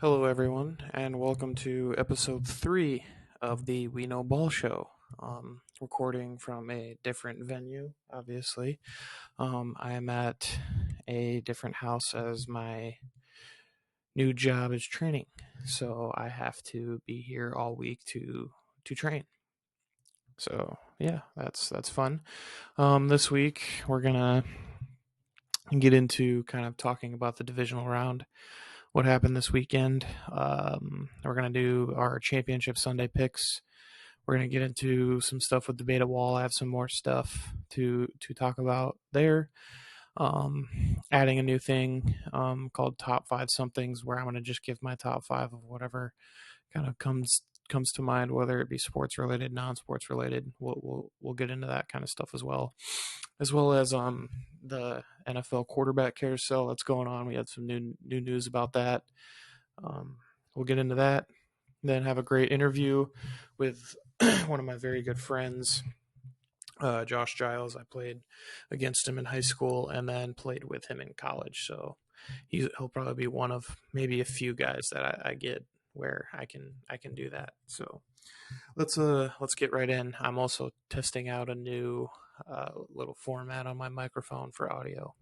Hello, everyone, and welcome to episode 3 of the We Know Ball Show. Recording from a different venue, obviously. I am at a different house as my new job is training, so I have to be here all week to train. So yeah, that's fun. This week we're gonna get into kind of talking about the divisional round, what happened this weekend. We're going to do our championship Sunday picks. We're going to get into some stuff with the beta wall. I have some more stuff to talk about there. Adding a new thing called Top 5 Somethings, where I'm going to just give my top 5 of whatever kind of comes to mind, whether it be sports related, non-sports related. We'll get into that kind of stuff as well as the NFL quarterback carousel that's going on. We had some new news about that. We'll get into that. Then have a great interview with one of my very good friends, Josh Giles. I played against him in high school and then played with him in college. So he'll probably be one of maybe a few guys that I get where I can do that. So let's get right in. I'm also testing out a new little format on my microphone for audio.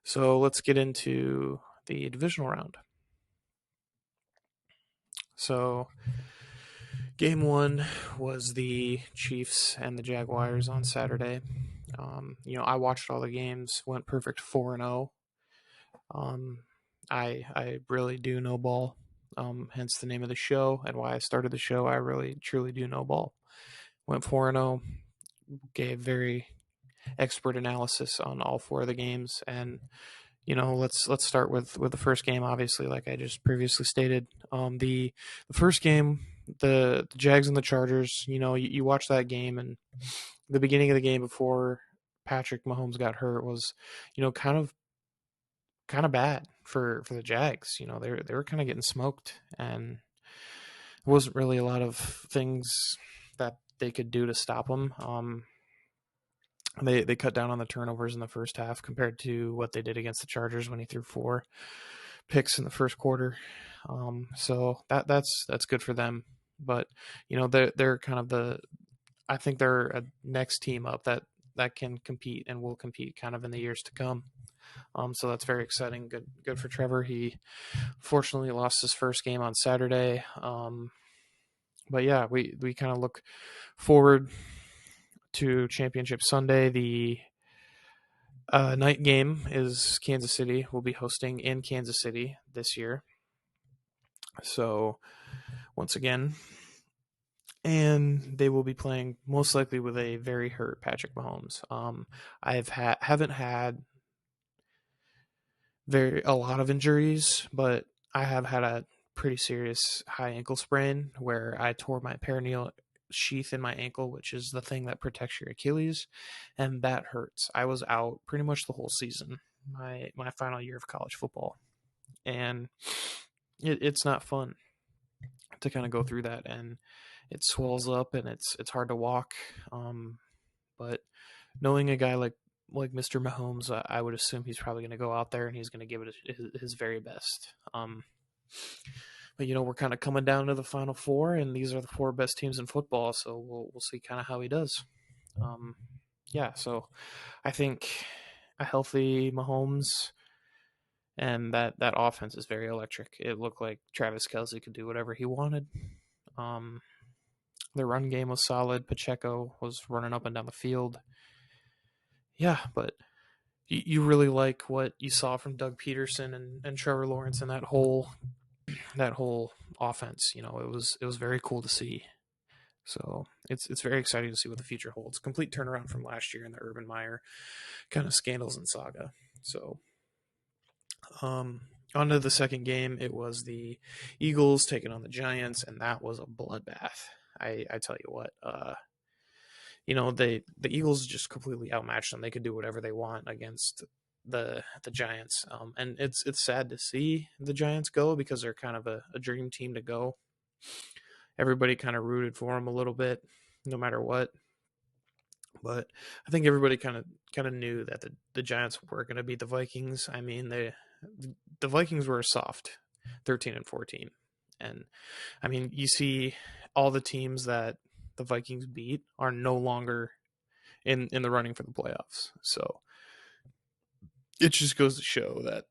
So let's get into the divisional round. So game 1 was the Chiefs and the Jaguars on Saturday. I watched all the games, went perfect 4-0. I really do know ball, hence the name of the show and why I started the show. I really truly do know ball. Went 4-0, gave very expert analysis on all 4 of the games, and let's start with the first game. Obviously, like I just previously stated, the first game, the Jags and the Chargers. You watch that game, and the beginning of the game before Patrick Mahomes got hurt was, kind of bad for the Jags. They were kind of getting smoked, and there wasn't really a lot of things that they could do to stop them. They cut down on the turnovers in the first half compared to what they did against the Chargers when he threw 4 picks in the first quarter. So that's good for them. But they're kind of I think they're a next team up that can compete and will compete kind of in the years to come. So that's very exciting. Good for Trevor. He fortunately lost his first game on Saturday. But yeah, we kind of look forward to Championship Sunday. The night game is Kansas City. We'll be hosting in Kansas City this year. So once again, and they will be playing most likely with a very hurt Patrick Mahomes. Haven't had a lot of injuries, but I have had a pretty serious high ankle sprain where I tore my peroneal sheath in my ankle, which is the thing that protects your Achilles, and that hurts. I was out pretty much the whole season, my final year of college football, and it's not fun to kind of go through that, and it swells up and it's hard to walk. But knowing a guy like Mr. Mahomes, I would assume he's probably going to go out there and he's going to give it his very best. But we're kind of coming down to the Final Four, and these are the 4 best teams in football, so we'll see kind of how he does. Yeah, so I think a healthy Mahomes and that offense is very electric. It looked like Travis Kelce could do whatever he wanted. The run game was solid. Pacheco was running up and down the field. Yeah, but you really like what you saw from Doug Peterson and Trevor Lawrence and that whole offense. It was very cool to see. So it's very exciting to see what the future holds. Complete turnaround from last year in the Urban Meyer kind of scandals and saga. So on to the second game. It was the Eagles taking on the Giants, and that was a bloodbath. I tell you what, the Eagles just completely outmatched them. They could do whatever they want against the Giants, and it's sad to see the Giants go because they're kind of a dream team to go. Everybody kind of rooted for them a little bit, no matter what. But I think everybody kind of knew that the Giants were going to beat the Vikings. I mean, the Vikings were soft. 13-14. And I mean, you see all the teams that the Vikings beat are no longer in the running for the playoffs. So it just goes to show that,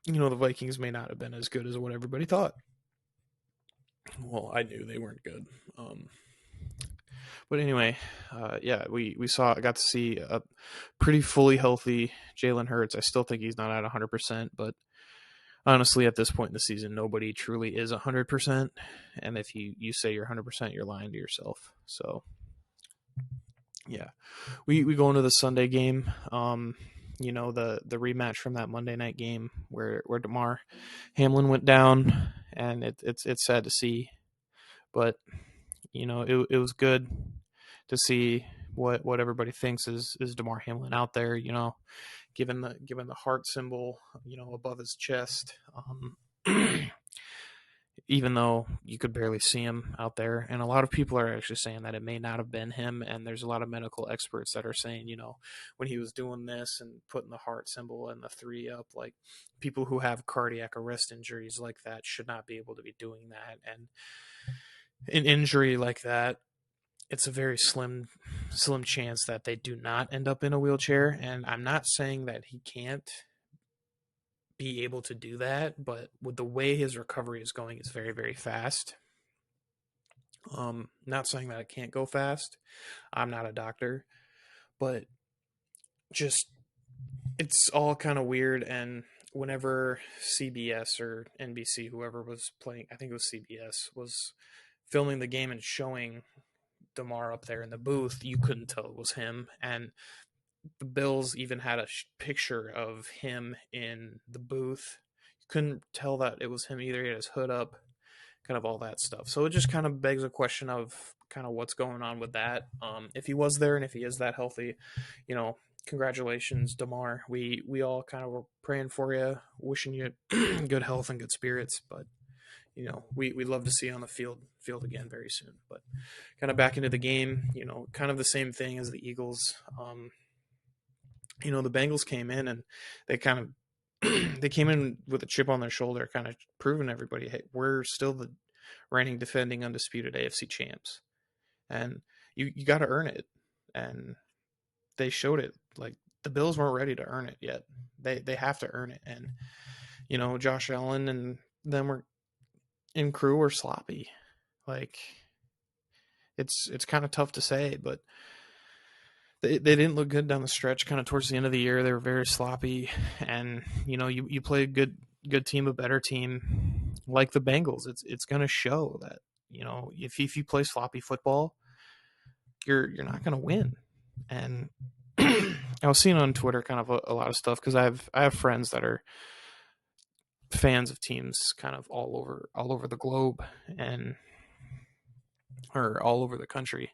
the Vikings may not have been as good as what everybody thought. Well, I knew they weren't good. But anyway, we got to see a pretty fully healthy Jalen Hurts. I still think he's not at 100%, but honestly, at this point in the season, nobody truly is 100%. And if you say you're 100%, you're lying to yourself. So, yeah, we go into the Sunday game. The rematch from that Monday night game where Damar Hamlin went down, and it's sad to see, but it was good to see what everybody thinks is Damar Hamlin out there, given the heart symbol, above his chest. Even though you could barely see him out there. And a lot of people are actually saying that it may not have been him. And there's a lot of medical experts that are saying, when he was doing this and putting the heart symbol and the 3 up, like people who have cardiac arrest injuries like that should not be able to be doing that. And an injury like that, it's a very slim chance that they do not end up in a wheelchair. And I'm not saying that he can't be able to do that, but with the way his recovery is going, it's very, very fast. Not saying that it can't go fast. I'm not a doctor, but just it's all kind of weird. And whenever CBS or NBC, whoever was playing, I think it was CBS, was filming the game and showing Damar up there in the booth, you couldn't tell it was him. And the Bills even had a picture of him in the booth. You couldn't tell that it was him either. He had his hood up, kind of all that stuff. So it just kind of begs a question of kind of what's going on with that. If he was there and if he is that healthy, congratulations, Damar. We all kind of were praying for you, wishing you good health and good spirits. But we'd love to see you on the field again very soon. But kind of back into the game, kind of the same thing as the Eagles. The Bengals came in and they kind of they came in with a chip on their shoulder, kind of proving everybody, hey, we're still the reigning, defending, undisputed AFC champs, and you got to earn it. And they showed it. Like, the Bills weren't ready to earn it yet. They have to earn it. And Josh Allen and them were in crew were sloppy. Like, it's kind of tough to say, but they didn't look good down the stretch. Kind of towards the end of the year, they were very sloppy. And you play a good team, a better team like the Bengals. It's going to show that if you play sloppy football, you're not going to win. And I was seeing on Twitter kind of a lot of stuff because I have friends that are fans of teams kind of all over the globe or all over the country.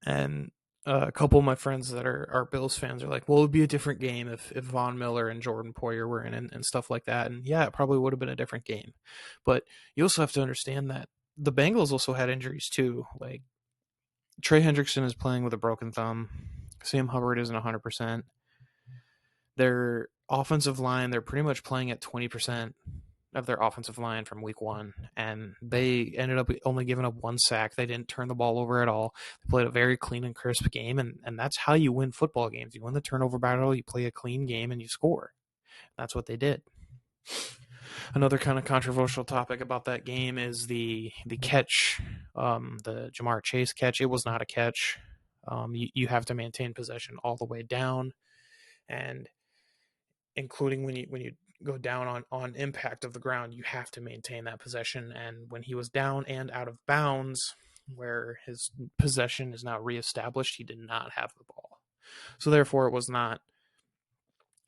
And a couple of my friends that are Bills fans are like, well, it would be a different game if Von Miller and Jordan Poyer were in and stuff like that. And yeah, it probably would have been a different game. But you also have to understand that the Bengals also had injuries too. Like, Trey Hendrickson is playing with a broken thumb. Sam Hubbard isn't 100%. Their offensive line, they're pretty much playing at 20% of their offensive line from week 1, and they ended up only giving up 1 sack. They didn't turn the ball over at all. They played a very clean and crisp game, and that's how you win football games. You win the turnover battle, you play a clean game, and you score. That's what they did. Another kind of controversial topic about that game is the catch, the Jamar Chase catch. It was not a catch. You have to maintain possession all the way down, and including when you go down on impact of the ground, you have to maintain that possession. And when he was down and out of bounds, where his possession is now reestablished, he did not have the ball. So therefore, it was not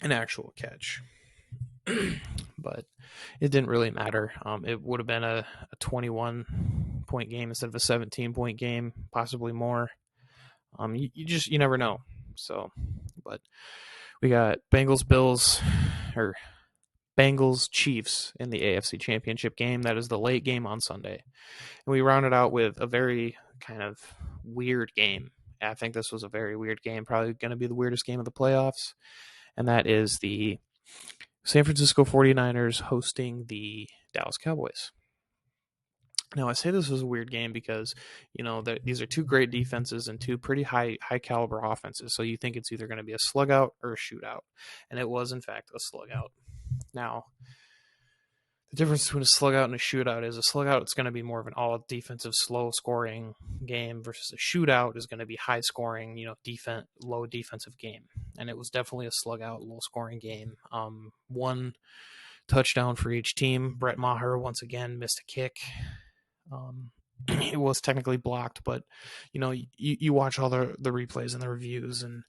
an actual catch. But it didn't really matter. It would have been a 21-point game instead of a 17-point game, possibly more. You never know. So, but we got Bengals Chiefs in the AFC Championship game. That is the late game on Sunday. And we rounded out with a very kind of weird game. I think this was a very weird game, probably going to be the weirdest game of the playoffs. And that is the San Francisco 49ers hosting the Dallas Cowboys. Now, I say this was a weird game because, these are two great defenses and two pretty high caliber offenses. So you think it's either going to be a slugout or a shootout. And it was, in fact, a slugout. Now, the difference between a slugout and a shootout is a slugout, it's going to be more of an all defensive, slow scoring game versus a shootout is going to be high scoring, low defensive game. And it was definitely a slugout, low scoring game. One touchdown for each team. Brett Maher once again missed a kick. It was technically blocked, but you watch all the replays and the reviews and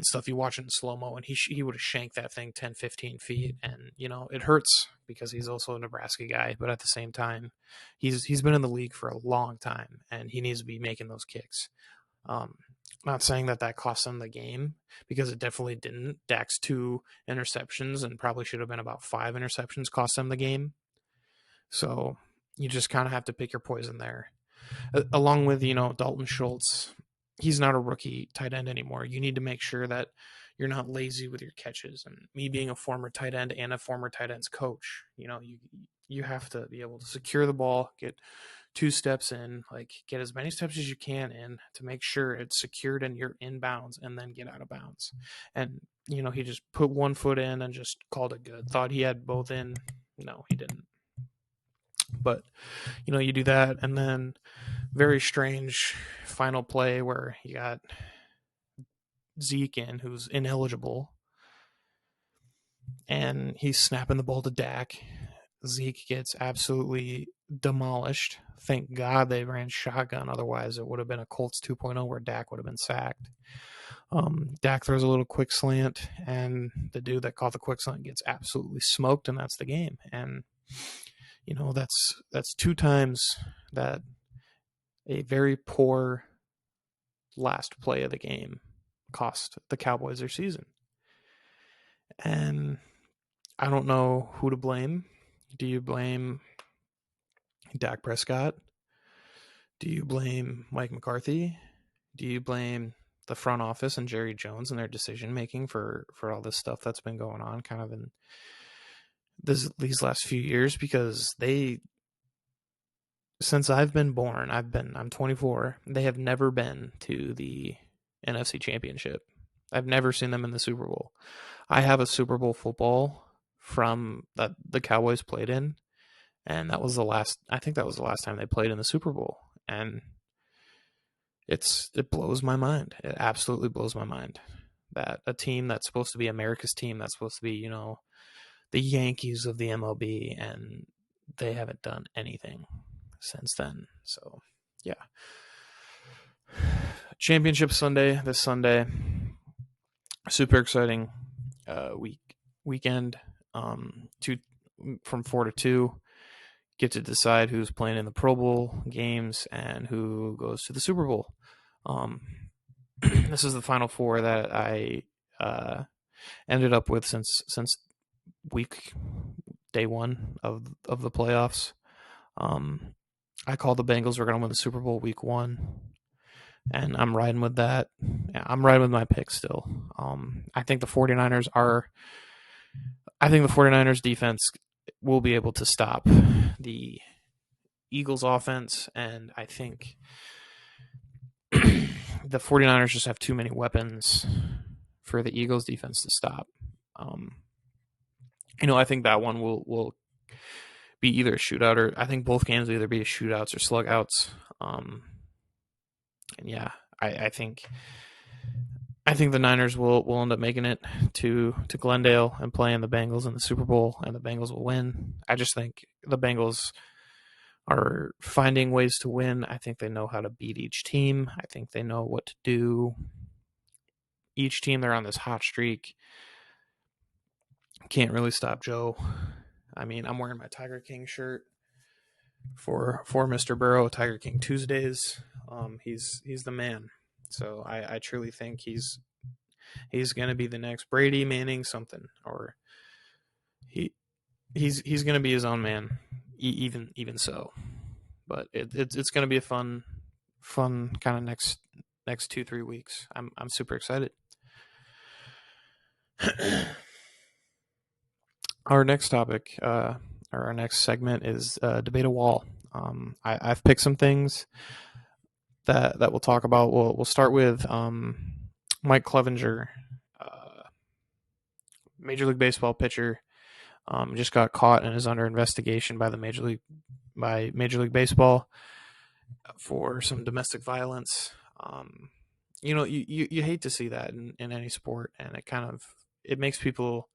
stuff. You watch it in slow-mo, and he would have shanked that thing 10, 15 feet, and it hurts because he's also a Nebraska guy, but at the same time, he's been in the league for a long time, and he needs to be making those kicks. Not saying that cost him the game, because it definitely didn't. Dak's 2 interceptions, and probably should have been about 5 interceptions, cost him the game. So you just kind of have to pick your poison there. Along with, Dalton Schultz, he's not a rookie tight end anymore. You need to make sure that you're not lazy with your catches. And me being a former tight end and a former tight ends coach, you have to be able to secure the ball, get 2 steps in, get as many steps as you can in to make sure it's secured and you're in bounds, and then get out of bounds. And, he just put 1 foot in and just called it good. Thought he had both in. No, he didn't. But, you do that, and then very strange final play where you got Zeke in, who's ineligible, and he's snapping the ball to Dak. Zeke gets absolutely demolished. Thank God they ran shotgun, otherwise it would have been a Colts 2.0 where Dak would have been sacked. Dak throws a little quick slant, and the dude that caught the quick slant gets absolutely smoked, and that's the game. And that's 2 times that a very poor last play of the game cost the Cowboys their season. And I don't know who to blame. Do you blame Dak Prescott? Do you blame Mike McCarthy? Do you blame the front office and Jerry Jones and their decision making for all this stuff that's been going on kind of in these last few years? Because since I've been born, I'm 24, they have never been to the NFC Championship. I've never seen them in the Super Bowl. I have a Super Bowl football from that the Cowboys played in, and I think that was the last time they played in the Super Bowl. And it blows my mind. It absolutely blows my mind that a team that's supposed to be America's team, that's supposed to be, the Yankees of the MLB, and they haven't done anything since then. So, yeah. Championship Sunday, this Sunday. Super exciting weekend. From 4 to 2. Get to decide who's playing in the Pro Bowl games and who goes to the Super Bowl. This is the Final Four that I ended up with since day 1 of the playoffs. I called the Bengals were going to win the Super Bowl week 1, and I'm riding with that. I'm riding with my pick still. I think the 49ers defense will be able to stop the Eagles offense, and I think the 49ers just have too many weapons for the Eagles defense to stop. I think that one will be either a shootout, or I think both games will either be shootouts or slugouts. And yeah, I think the Niners will end up making it to Glendale and playing the Bengals in the Super Bowl, and the Bengals will win. I just think the Bengals are finding ways to win. I think they know how to beat each team. I think they know what to do. Each team, they're on this hot streak. Can't really stop Joe. I mean, I'm wearing my Tiger King shirt for Mr. Burrow, Tiger King Tuesdays. He's the man. So I truly think he's going to be the next Brady, Manning, something, or he's going to be his own man. Even so, but it's going to be a fun kind of next 2-3 weeks. I'm super excited. Our next topic, our next segment is debate a wall. I've picked some things that we'll talk about. We'll start with Mike Clevenger, uh, Major League Baseball pitcher, just got caught and is under investigation by the Major League Baseball for some domestic violence. You hate to see that in any sport, and it makes people,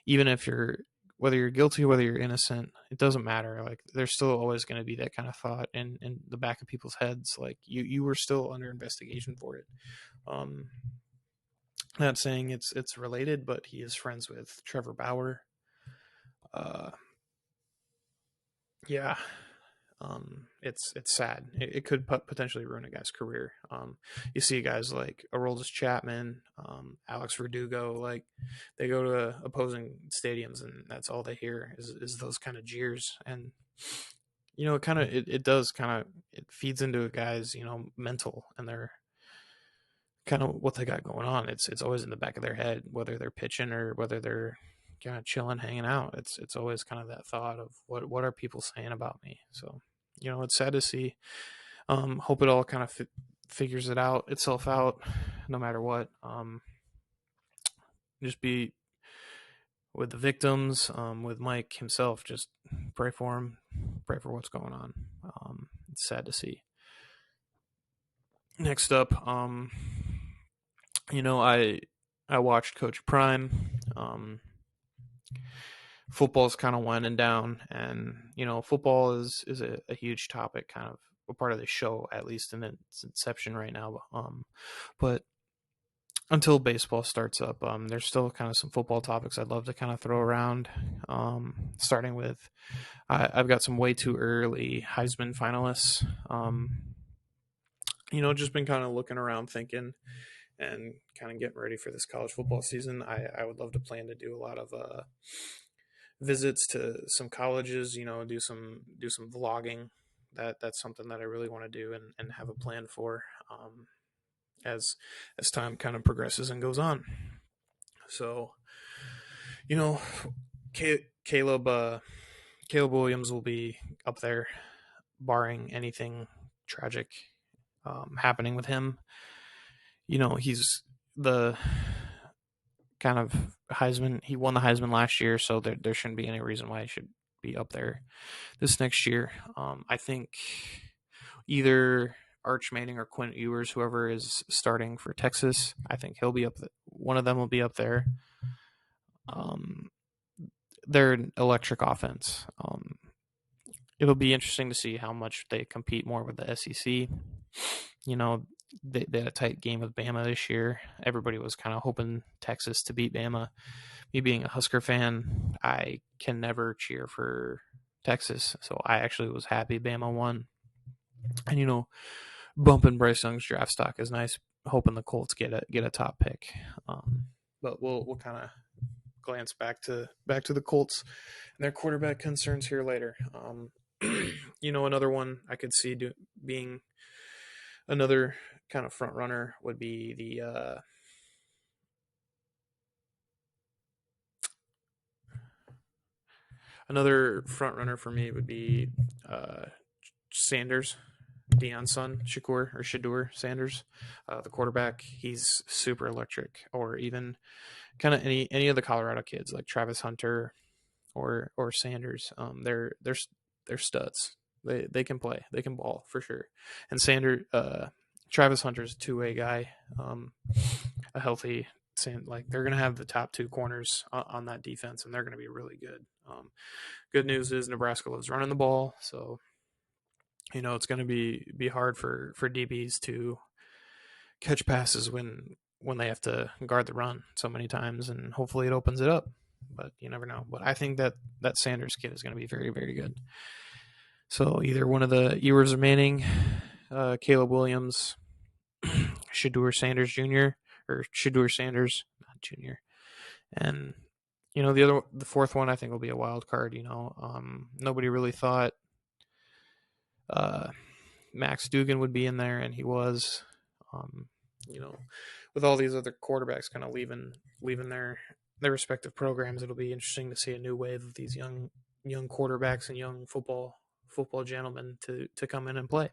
even if you're whether you're guilty or whether you're innocent, it doesn't matter. Like, there's still always going to be that kind of thought in the back of people's heads. Like, you were still under investigation for it. Um, not saying it's related, but he is friends with Trevor Bauer. Uh, yeah, it's sad. It could potentially ruin a guy's career. You see guys like Aroldis Chapman, Alex Verdugo, like, they go to opposing stadiums and that's all they hear is those kind of jeers. And it feeds into a guy's mental, and their kind of what they got going on. It's always in the back of their head, whether they're pitching or whether they're kind of chilling, hanging out. It's always kind of that thought of what are people saying about me. So it's sad to see. Hope it all kind of figures itself out, no matter what. Just be with the victims, with Mike himself. Just pray for him, pray for what's going on. It's sad to see. Next up, I watched Coach Prime. Football's kind of winding down, and football is a huge topic, kind of a part of the show, at least in its inception right now. But until baseball starts up, there's still kind of some football topics I'd love to kind of throw around. Starting with, I've got some way too early Heisman finalists. Just been kind of looking around, thinking, and kind of getting ready for this college football season. I would love to plan to do a lot of visits to some colleges, do some vlogging. That's something that I really want to do and have a plan for, as time kind of progresses and goes on. So, Caleb Williams will be up there, barring anything tragic happening with him. He's the kind of Heisman. He won the Heisman last year, so there shouldn't be any reason why he should be up there this next year. I think either Arch Manning or Quinn Ewers, whoever is starting for Texas, I think he'll be up. One of them will be up there. They're an electric offense. It'll be interesting to see how much they compete more with the SEC. They had a tight game with Bama this year. Everybody was kind of hoping Texas to beat Bama. Me being a Husker fan, I can never cheer for Texas, so I actually was happy Bama won. And bumping Bryce Young's draft stock is nice. Hoping the Colts get a top pick. But we'll kind of glance back to the Colts and their quarterback concerns here later. Another one I could see being another kind of front runner would be the another front runner for me would be Sanders, Deion's son, Shadur Sanders, the quarterback. He's super electric. Or even kind of any of the Colorado kids like Travis Hunter or Sanders. They're studs. They can play. They can ball for sure. And Travis Hunter's a two-way guy. A healthy, they're going to have the top two corners on that defense, and they're going to be really good. Good news is Nebraska loves running the ball, so it's going to be hard for DBs to catch passes when they have to guard the run so many times, and hopefully it opens it up. But you never know. But I think that Sanders kid is going to be very, very good. So either one of the Ewers or Manning, Caleb Williams, Shadur Sanders Jr. or Shadur Sanders, not Jr. And the fourth one I think will be a wild card. Nobody really thought Max Dugan would be in there, and he was. With all these other quarterbacks kind of leaving their respective programs, it'll be interesting to see a new wave of these young young quarterbacks and young football gentlemen to come in and play.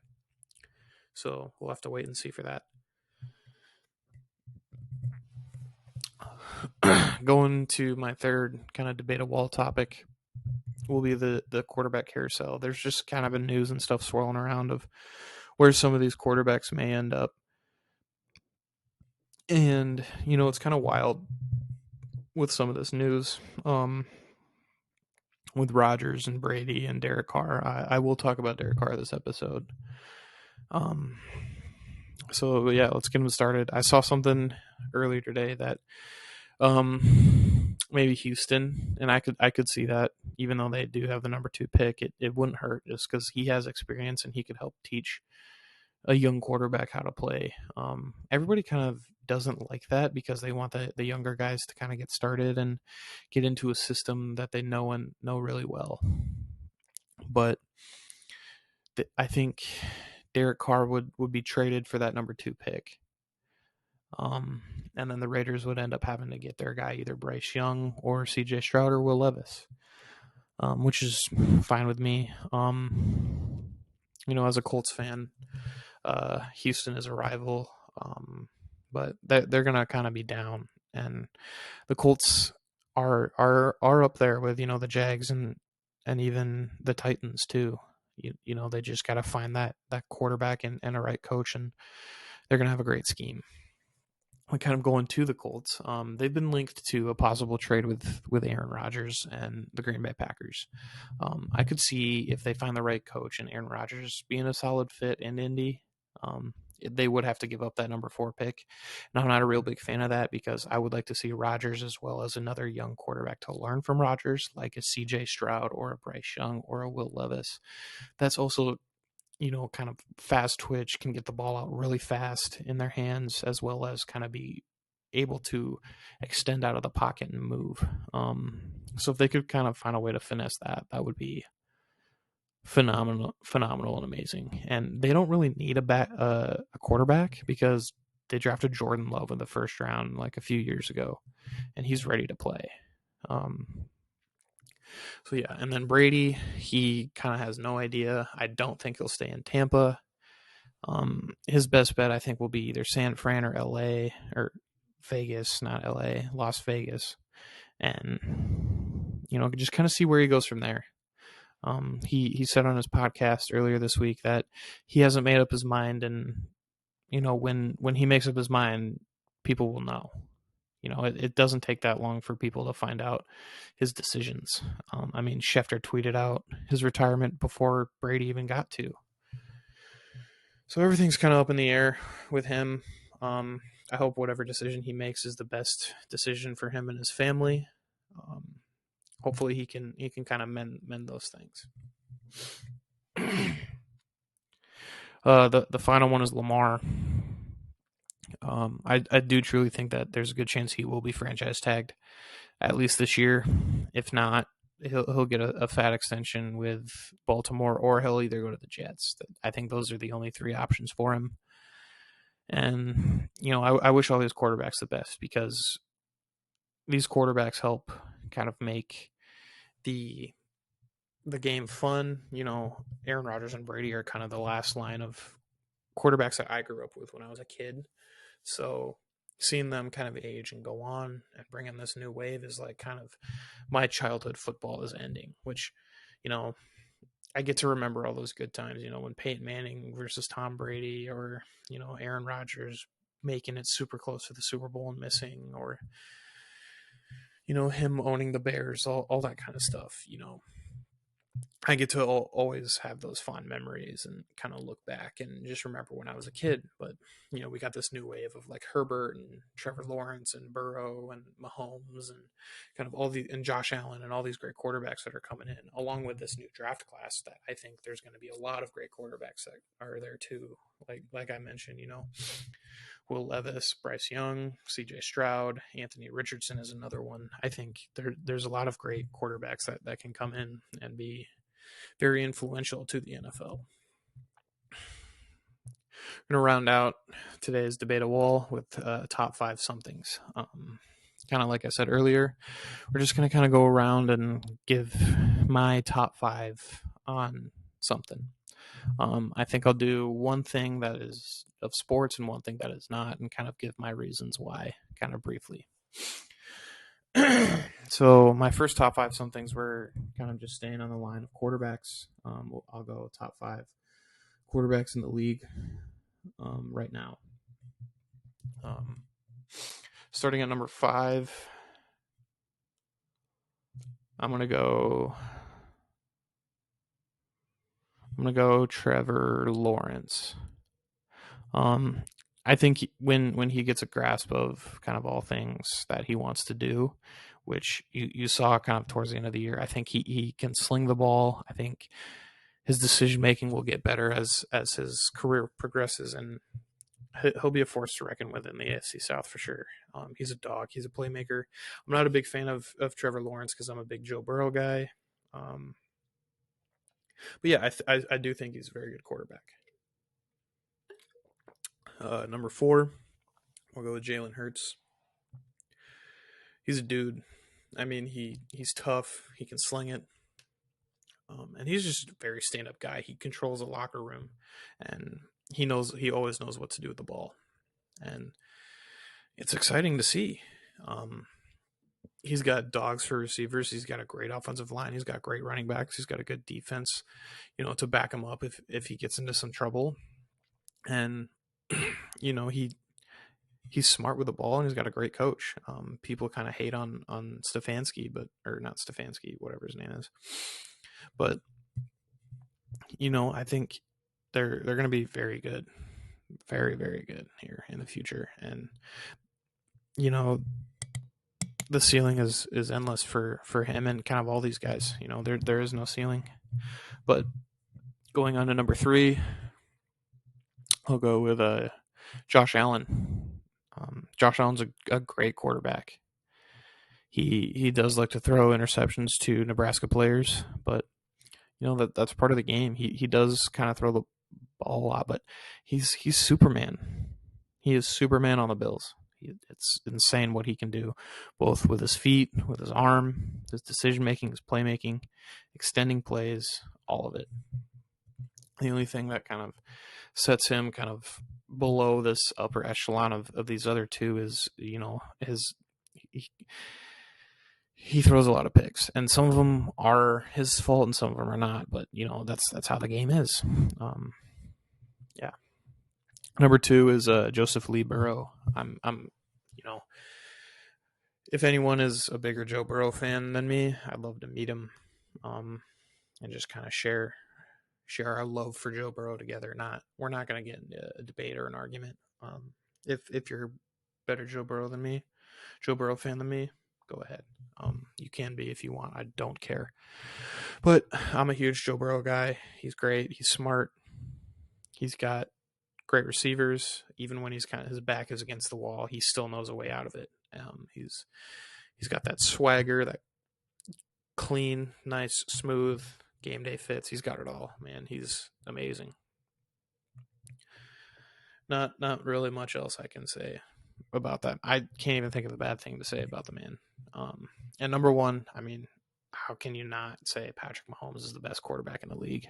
So we'll have to wait and see for that. Going to my third kind of debatable topic will be the quarterback carousel. There's just kind of been news and stuff swirling around of where some of these quarterbacks may end up. And, it's kind of wild with some of this news. With Rodgers and Brady and Derek Carr. I will talk about Derek Carr this episode. So yeah, let's get him started. I saw something earlier today that maybe Houston, and I could see that, even though they do have the number 2 pick, it wouldn't hurt just because he has experience and he could help teach a young quarterback how to play. Everybody kind of doesn't like that because they want the younger guys to kind of get started and get into a system that they know and know really well. But I think Derek Carr would be traded for that number 2 pick. And then the Raiders would end up having to get their guy, either Bryce Young or CJ Stroud or Will Levis, which is fine with me. As a Colts fan, Houston is a rival, but they're going to kind of be down. And the Colts are up there with, the Jags and even the Titans too. They just got to find that quarterback and a right coach, and they're going to have a great scheme. We kind of going to the Colts. They've been linked to a possible trade with Aaron Rodgers and the Green Bay Packers. I could see if they find the right coach and Aaron Rodgers being a solid fit in Indy. They would have to give up that number 4 pick. And I'm not a real big fan of that because I would like to see Rodgers as well as another young quarterback to learn from Rodgers, like a CJ Stroud or a Bryce Young or a Will Levis. That's also, kind of fast twitch, can get the ball out really fast in their hands, as well as kind of be able to extend out of the pocket and move. So if they could kind of find a way to finesse that, that would be phenomenal and amazing. And they don't really need a quarterback because they drafted Jordan Love in the first round like a few years ago, and he's ready to play. So yeah, and then Brady, he kind of has no idea. I don't think he'll stay in Tampa. His best bet, I think, will be either San Fran or LA, or Vegas, not LA, Las Vegas. And, just kind of see where he goes from there. He said on his podcast earlier this week that he hasn't made up his mind, and, when he makes up his mind, people will know. It doesn't take that long for people to find out his decisions. Schefter tweeted out his retirement before Brady even got to. So everything's kind of up in the air with him. I hope whatever decision he makes is the best decision for him and his family. Hopefully he can kind of mend those things. The final one is Lamar. I do truly think that there's a good chance he will be franchise tagged at least this year. If not, he'll get a fat extension with Baltimore, or he'll either go to the Jets. I think those are the only 3 options for him. And, I wish all these quarterbacks the best, because these quarterbacks help kind of make the game fun. Aaron Rodgers and Brady are kind of the last line of quarterbacks that I grew up with when I was a kid. So seeing them kind of age and go on and bring in this new wave is like kind of my childhood football is ending, which, I get to remember all those good times, when Peyton Manning versus Tom Brady, or, Aaron Rodgers making it super close to the Super Bowl and missing, or, him owning the Bears, all that kind of stuff. I get to always have those fond memories and kind of look back and just remember when I was a kid. But, we got this new wave of like Herbert and Trevor Lawrence and Burrow and Mahomes and kind of and Josh Allen and all these great quarterbacks that are coming in, along with this new draft class that I think there's going to be a lot of great quarterbacks that are there too. Like I mentioned, Will Levis, Bryce Young, CJ Stroud, Anthony Richardson is another one. I think there's a lot of great quarterbacks that can come in and be very influential to the NFL. We're going to round out today's debate wall with top 5 somethings. kind of like I said earlier, we're just going to kind of go around and give my top 5 on something. I think I'll do one thing that is of sports and one thing that is not, and kind of give my reasons why, kind of briefly. So my first top 5 somethings were kind of just staying on the line of quarterbacks. I'll go top 5 quarterbacks in the league right now. Starting at number 5, I'm gonna go Trevor Lawrence. I think when he gets a grasp of kind of all things that he wants to do, which you saw kind of towards the end of the year, I think he can sling the ball. I think his decision making will get better as his career progresses, and he'll be a force to reckon with in the AFC South for sure. He's a dog. He's a playmaker. I'm not a big fan of Trevor Lawrence because I'm a big Joe Burrow guy. But yeah, I do think he's a very good quarterback. Number 4, we'll go with Jalen Hurts. He's a dude. I mean, he's tough. He can sling it. And he's just a very stand-up guy. He controls a locker room, and he always knows what to do with the ball. And it's exciting to see. He's got dogs for receivers. He's got a great offensive line. He's got great running backs. He's got a good defense, to back him up if he gets into some trouble. And he's smart with the ball, and he's got a great coach. People kind of hate on Stefanski, or not Stefanski, whatever his name is. But I think they're going to be very good, very, very good here in the future. And the ceiling is endless for him and kind of all these guys. There is no ceiling. But going on to number 3, I'll go with Josh Allen. Josh Allen's a great quarterback. He does like to throw interceptions to Nebraska players, but that's part of the game. He does kind of throw the ball a lot, but he's Superman. He is Superman on the Bills. It's insane what he can do, both with his feet, with his arm, his decision making, his playmaking, extending plays, all of it. The only thing that kind of sets him kind of below this upper echelon of these other two is he throws a lot of picks, and some of them are his fault and some of them are not, but that's how the game is. Yeah. Number 2 is Joseph Lee Burrow. I'm if anyone is a bigger Joe Burrow fan than me, I'd love to meet him and just kind of share our love for Joe Burrow together. We're not going to get into a debate or an argument. If you're a better Joe Burrow fan than me, go ahead. You can be if you want. I don't care. But I'm a huge Joe Burrow guy. He's great. He's smart. He's got great receivers. Even when his back is against the wall, he still knows a way out of it. He's got that swagger, that clean, nice, smooth game day fits. He's got it all, man. He's amazing. Not really much else I can say about that. I can't even think of a bad thing to say about the man. And number 1, I mean, how can you not say Patrick Mahomes is the best quarterback in the league?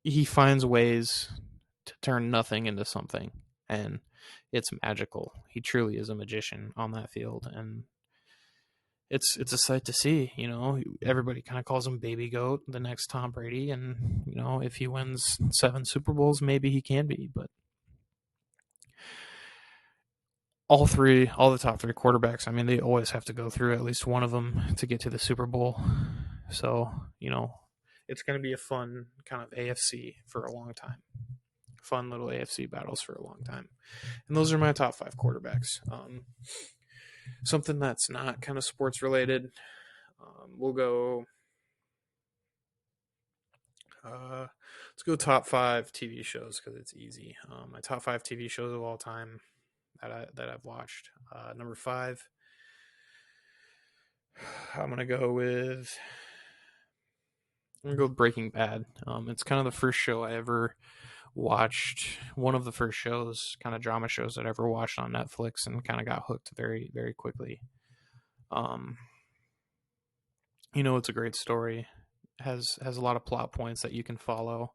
He finds ways to turn nothing into something, and it's magical. He truly is a magician on that field, and it's a sight to see. Everybody kind of calls him Baby Goat, the next Tom Brady, and if he wins 7 Super Bowls, maybe he can be. But all the top 3 quarterbacks, I mean, they always have to go through at least one of them to get to the Super Bowl. So it's going to be a fun kind of AFC for a long time. Fun little AFC battles for a long time. And those are my top 5 quarterbacks. Something that's not kind of sports related. We'll go. Let's go top 5 TV shows because it's easy. My top 5 TV shows of all time that I've watched. Number 5. I'm gonna go with Breaking Bad. It's kind of the first show I ever watched one of the first shows, kind of drama shows that I ever watched on Netflix, and kind of got hooked very, very quickly. It's a great story. Has a lot of plot points that you can follow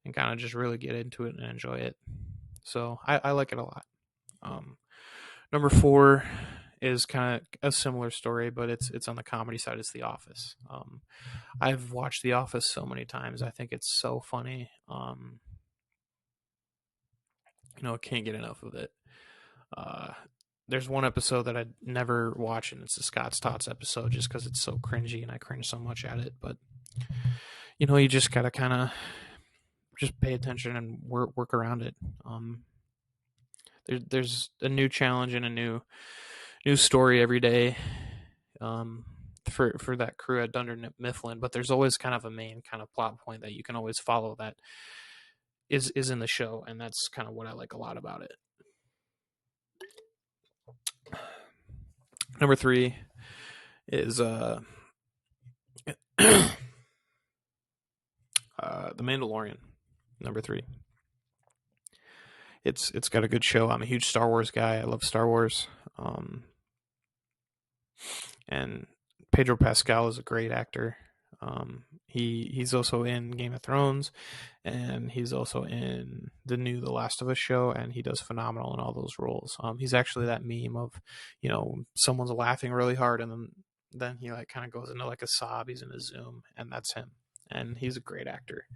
and kind of just really get into it and enjoy it. So I like it a lot. Number 4 is kind of a similar story, but it's on the comedy side. It's The Office. I've watched The Office so many times. I think it's so funny. I can't get enough of it. There's one episode that I'd never watch, and it's the Scott's Tots episode, just because it's so cringy and I cringe so much at it. But you just gotta kind of just pay attention and work around it. There's a new challenge and a new story every day for that crew at Dunder Mifflin, but there's always kind of a main kind of plot point that you can always follow that is in the show, and that's kind of what I like a lot about it. Number 3 is The Mandalorian. Number 3. It's got a good show. I'm a huge Star Wars guy. I love Star Wars. And Pedro Pascal is a great actor. He's also in Game of Thrones, and he's also in the new The Last of Us show, and he does phenomenal in all those roles. He's actually that meme of, someone's laughing really hard, and then he like kind of goes into like a sob. He's in a Zoom, and that's him. And he's a great actor.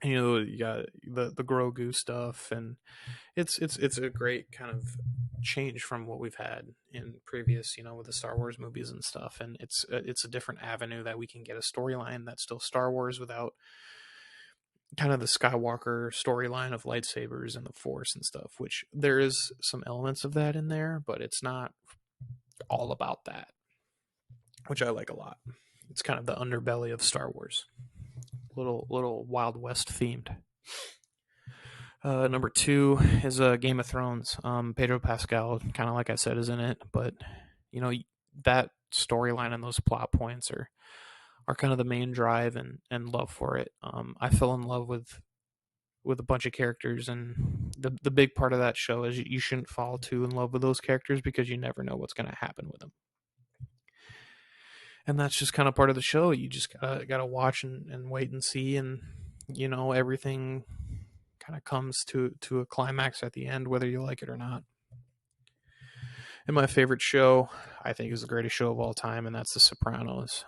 You got the Grogu stuff, and it's a great kind of change from what we've had in previous, with the Star Wars movies and stuff. And it's a different avenue that we can get a storyline that's still Star Wars without kind of the Skywalker storyline of lightsabers and the Force and stuff, which there is some elements of that in there, but it's not all about that, which I like a lot. It's kind of the underbelly of Star Wars. Little Wild West themed. Number 2 is Game of Thrones. Pedro Pascal, kind of like I said, is in it, but that storyline and those plot points are kind of the main drive and love for it. I fell in love with a bunch of characters, and the big part of that show is you shouldn't fall too in love with those characters because you never know what's going to happen with them. And that's just kind of part of the show. You just gotta watch and wait and see, and everything kind of comes to a climax at the end, whether you like it or not. And my favorite show, I think, is the greatest show of all time, and that's The Sopranos.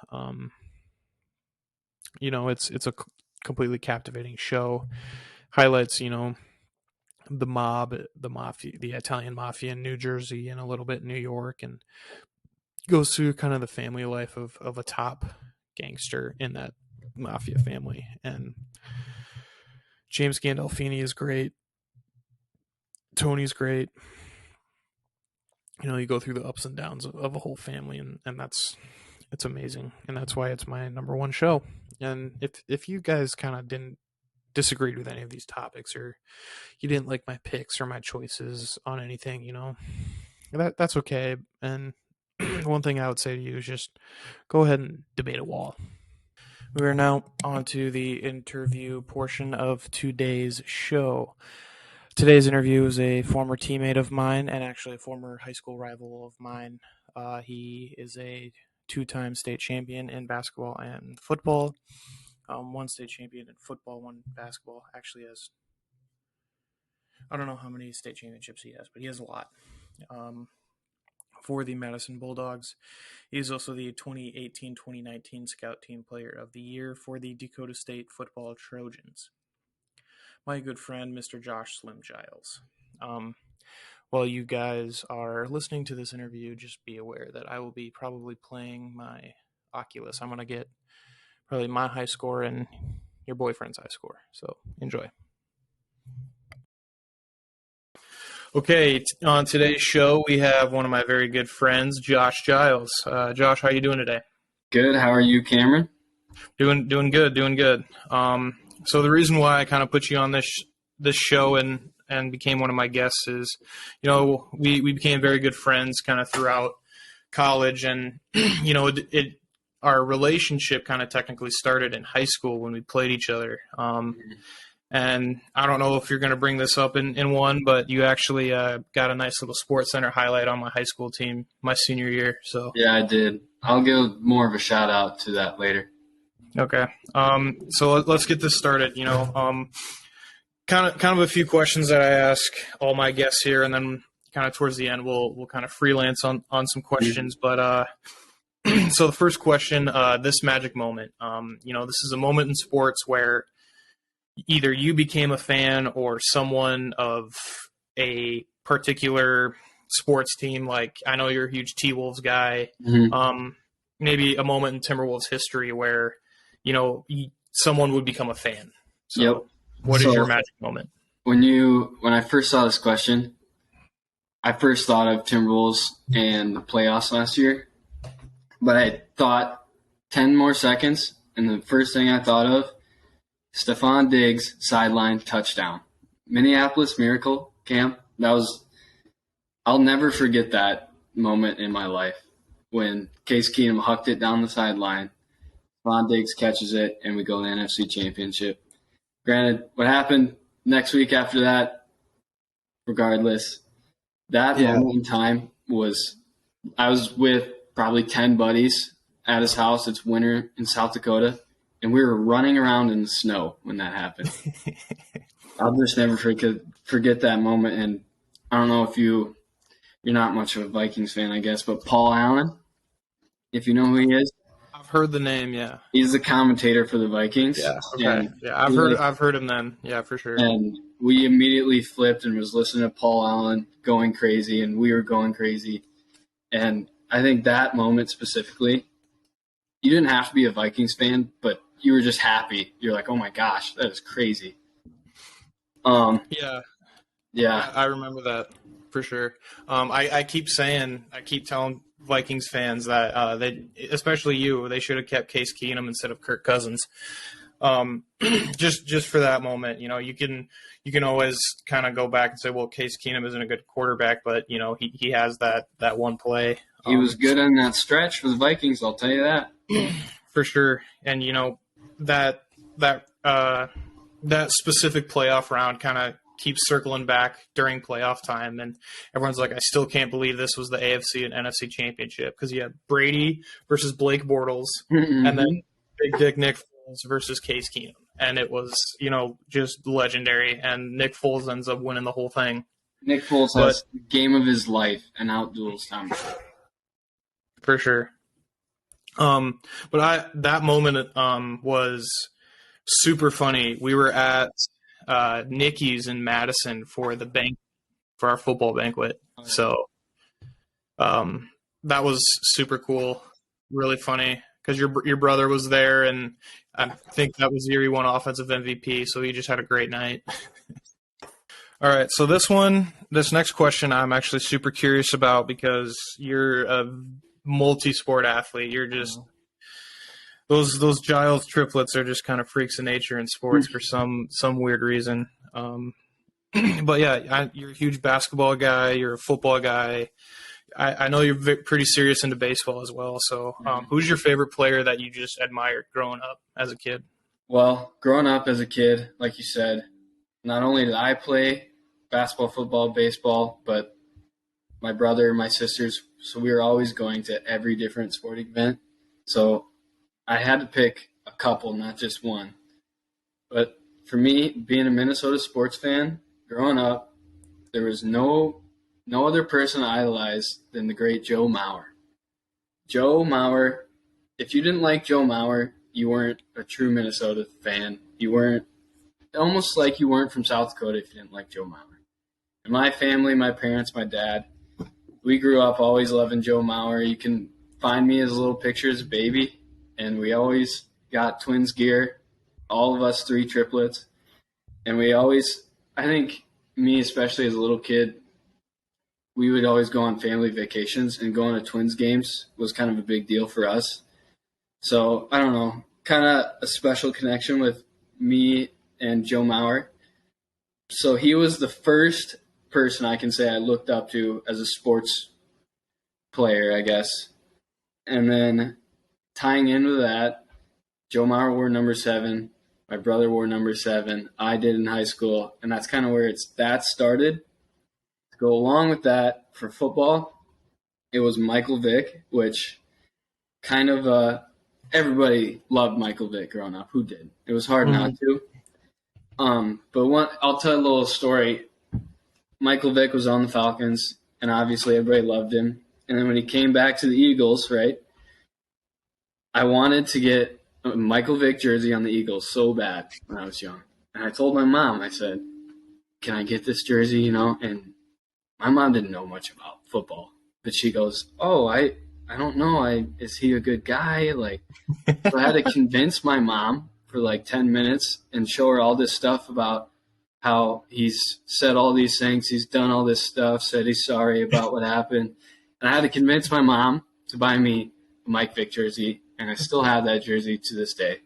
It's a completely captivating show. Highlights, the mob, the mafia, the Italian mafia in New Jersey, and a little bit in New York, and goes through kind of the family life of a top gangster in that mafia family. And James Gandolfini is great. Tony's great. You go through the ups and downs of a whole family, and it's amazing. And that's why it's my number 1 show. And if you guys kind of didn't disagree with any of these topics, or you didn't like my picks or my choices on anything, that's okay. And one thing I would say to you is just go ahead and debate a wall. We are now on to the interview portion of today's show. Today's interview is a former teammate of mine, and actually a former high school rival of mine. He is a 2-time state champion in basketball and football. 1 state champion in football, 1 basketball. Actually has, I don't know how many state championships he has, but he has a lot. For the Madison Bulldogs. He is also the 2018-2019 Scout Team Player of the Year for the Dakota State Football Trojans. My good friend, Mr. Josh Slim Giles. While you guys are listening to this interview, just be aware that I will be probably playing my Oculus. I'm going to get probably my high score and your boyfriend's high score. So enjoy. Okay, on today's show, we have one of my very good friends, Josh Giles. Josh, how are you doing today? Good. How are you, Cameron? Doing good. So the reason why I kind of put you on this show and became one of my guests is, we became very good friends kind of throughout college, and it our relationship kind of technically started in high school when we played each other. And I don't know if you're going to bring this up in one, but you actually got a nice little SportsCenter highlight on my high school team my senior year. So Yeah, I did. I'll give more of a shout out to that later. okay, so let's get this started. Kind of a few questions that I ask all my guests here, and then kind of towards the end we'll kind of freelance on some questions. But so the first question, this magic moment. This is a moment in sports where either you became a fan or someone of a particular sports team. Like I know you're a huge T-Wolves guy. Maybe a moment in Timberwolves history where, someone would become a fan. So Yep. what is your magic moment? When I first saw this question, I first thought of Timberwolves and the playoffs last year. But I thought 10 more seconds, and the first thing I thought of, Stephon Diggs sideline touchdown. Minneapolis Miracle Camp. I'll never forget that moment in my life when Case Keenum hucked it down the sideline. Stephon Diggs catches it, and we go to the NFC Championship. Granted, what happened next week after that, regardless, that moment in time I was with probably 10 buddies at his house. It's winter in South Dakota. And we were running around in the snow when that happened. I'll just never forget that moment. And I don't know if you're not much of a Vikings fan, I guess, but Paul Allen, if you know who he is. I've heard the name, yeah. He's the commentator for the Vikings. Yeah, okay. Yeah, I've heard him then. Yeah, for sure. And we immediately flipped and was listening to Paul Allen going crazy, and we were going crazy. And I think that moment specifically, you didn't have to be a Vikings fan, but you were just happy. You're like, oh my gosh, that is crazy. Yeah, Yeah. I remember that for sure. I keep telling Vikings fans that they, especially you, they should have kept Case Keenum instead of Kirk Cousins. Just for that moment, you can always kind of go back and say, well, Case Keenum isn't a good quarterback, but he has that one play. He was good on that stretch for the Vikings, I'll tell you that. For sure. And that specific playoff round kind of keeps circling back during playoff time, and everyone's like, I still can't believe this was the AFC and NFC championship, because you had Brady versus Blake Bortles, and then Big Dick Nick Foles versus Case Keenum, and it was just legendary, and Nick Foles ends up winning the whole thing. Nick Foles has the game of his life and outduels Tom Brady. For sure. But that moment was super funny. We were at Nicky's in Madison for our football banquet. So that was super cool, really funny, because your brother was there, and I think that was the year he won Offensive MVP. So he just had a great night. All right, so this next question, I'm actually super curious about, because you're a multi-sport athlete. You're just those Giles triplets are just kind of freaks of nature in sports for some weird reason. But yeah, you're a huge basketball guy. You're a football guy. I know you're pretty serious into baseball as well. So who's your favorite player that you just admired growing up as a kid? Well, growing up as a kid, like you said, not only did I play basketball, football, baseball, but my brother and my sisters, so we were always going to every different sporting event. So I had to pick a couple, not just one. But for me, being a Minnesota sports fan, growing up, there was no other person I idolized than the great Joe Mauer. Joe Mauer, if you didn't like Joe Mauer, you weren't a true Minnesota fan. You weren't, almost like you weren't from South Dakota if you didn't like Joe Mauer. And my family, my parents, my dad, we grew up always loving Joe Mauer. You can find me as a little picture as a baby, and we always got Twins gear, all of us three triplets. And we always, I think me especially as a little kid, we would always go on family vacations, and going to Twins games was kind of a big deal for us. So, I don't know, kind of a special connection with me and Joe Mauer. So he was the first person I can say I looked up to as a sports player, I guess. And then tying in with that, Joe Mauer wore number 7. My brother wore number 7. I did in high school, and that's kind of where that started. To go along with that, for football, it was Michael Vick, which kind of everybody loved Michael Vick growing up. Who did? It was hard not to. But I'll tell a little story. Michael Vick was on the Falcons, and obviously everybody loved him. And then when he came back to the Eagles, right, I wanted to get a Michael Vick jersey on the Eagles so bad when I was young. And I told my mom, I said, can I get this jersey, And my mom didn't know much about football. But she goes, oh, I don't know. Is he a good guy? So I had to convince my mom for 10 minutes and show her all this stuff about how he's said all these things, he's done all this stuff, said he's sorry about what happened. And I had to convince my mom to buy me a Mike Vick jersey, and I still have that jersey to this day.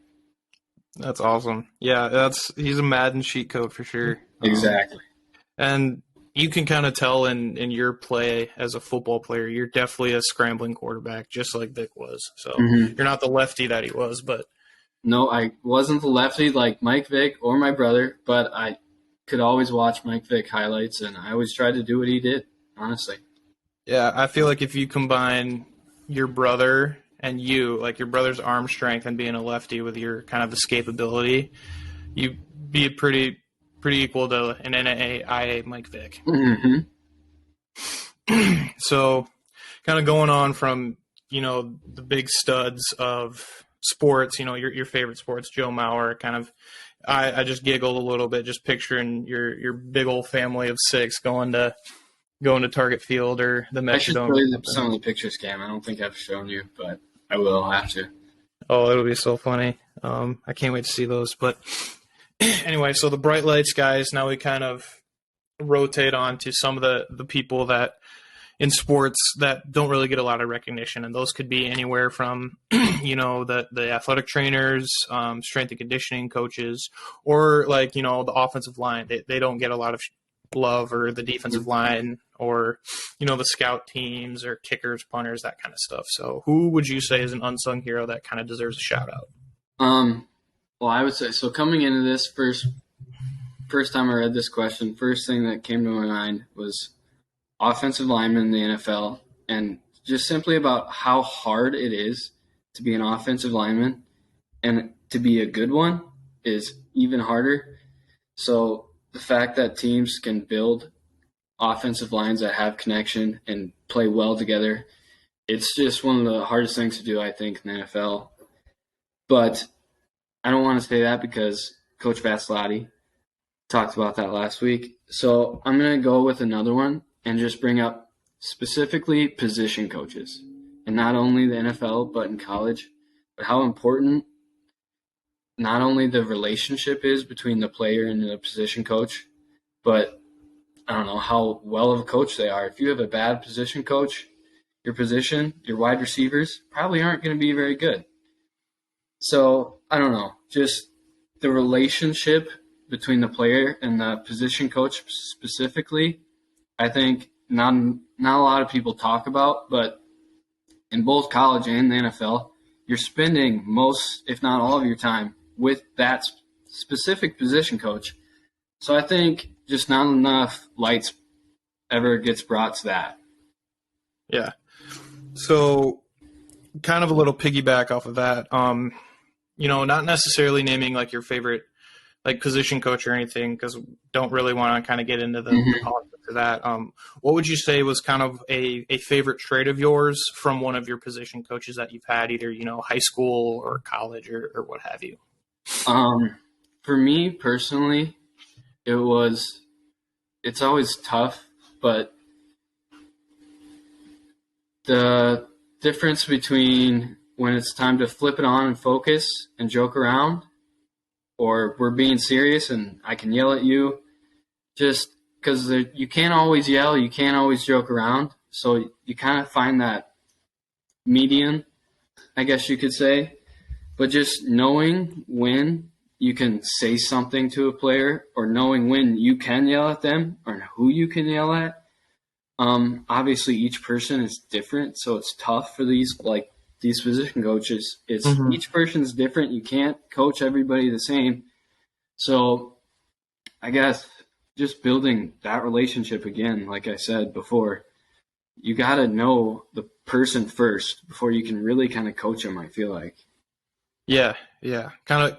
That's awesome. Yeah, he's a Madden cheat code for sure. Exactly. And you can kind of tell in your play as a football player, you're definitely a scrambling quarterback, just like Vick was. So You're not the lefty that he was, but no, I wasn't the lefty like Mike Vick or my brother, but I could always watch Mike Vick highlights, and I always tried to do what he did, honestly. Yeah, I feel like if you combine your brother and you, like your brother's arm strength and being a lefty with your kind of escapability, you'd be pretty equal to an NAIA Mike Vick. Mm-hmm. So kind of going on from, the big studs of sports, your favorite sports, Joe Mauer, kind of, I just giggled a little bit just picturing your big old family of 6 going to Target Field or the Metrodome. I should show you some of the pictures, Cam. I don't think I've shown you, but I will have to. Oh, it'll be so funny. I can't wait to see those. But anyway, so the bright lights guys, now we kind of rotate on to some of the people that in sports that don't really get a lot of recognition. And those could be anywhere from, the athletic trainers, strength and conditioning coaches, or the offensive line. They don't get a lot of love, or the defensive line, or, the scout teams or kickers, punters, that kind of stuff. So who would you say is an unsung hero that kind of deserves a shout out? Well, I would say, so coming into this first time I read this question, first thing that came to my mind was offensive lineman in the NFL, and just simply about how hard it is to be an offensive lineman, and to be a good one is even harder. So the fact that teams can build offensive lines that have connection and play well together, it's just one of the hardest things to do, I think, in the NFL. But I don't want to say that because Coach Vasilati talked about that last week. So I'm going to go with another one and just bring up specifically position coaches, and not only the NFL, but in college, but how important not only the relationship is between the player and the position coach, but I don't know how well of a coach they are. If you have a bad position coach, your wide receivers probably aren't going to be very good. So I don't know, just the relationship between the player and the position coach specifically, I think not a lot of people talk about, but in both college and the NFL, you're spending most, if not all of your time with that specific position coach. So I think just not enough lights ever gets brought to that. Yeah. So kind of a little piggyback off of that, not necessarily naming your favorite position coach or anything, because don't really want to kind of get into the politics of that. What would you say was kind of a favorite trait of yours from one of your position coaches that you've had, either, high school or college or what have you? For me personally, it's always tough, but the difference between when it's time to flip it on and focus and joke around, or we're being serious and I can yell at you, just because you can't always yell, you can't always joke around. So you kind of find that median, I guess you could say. But just knowing when you can say something to a player, or knowing when you can yell at them, or who you can yell at. Obviously, each person is different, so it's tough for these these position coaches. It's Mm-hmm. each person's different. You can't coach everybody the same. So I guess just building that relationship again, like I said before, you got to know the person first before you can really kind of coach them, I feel like. Yeah, kind of.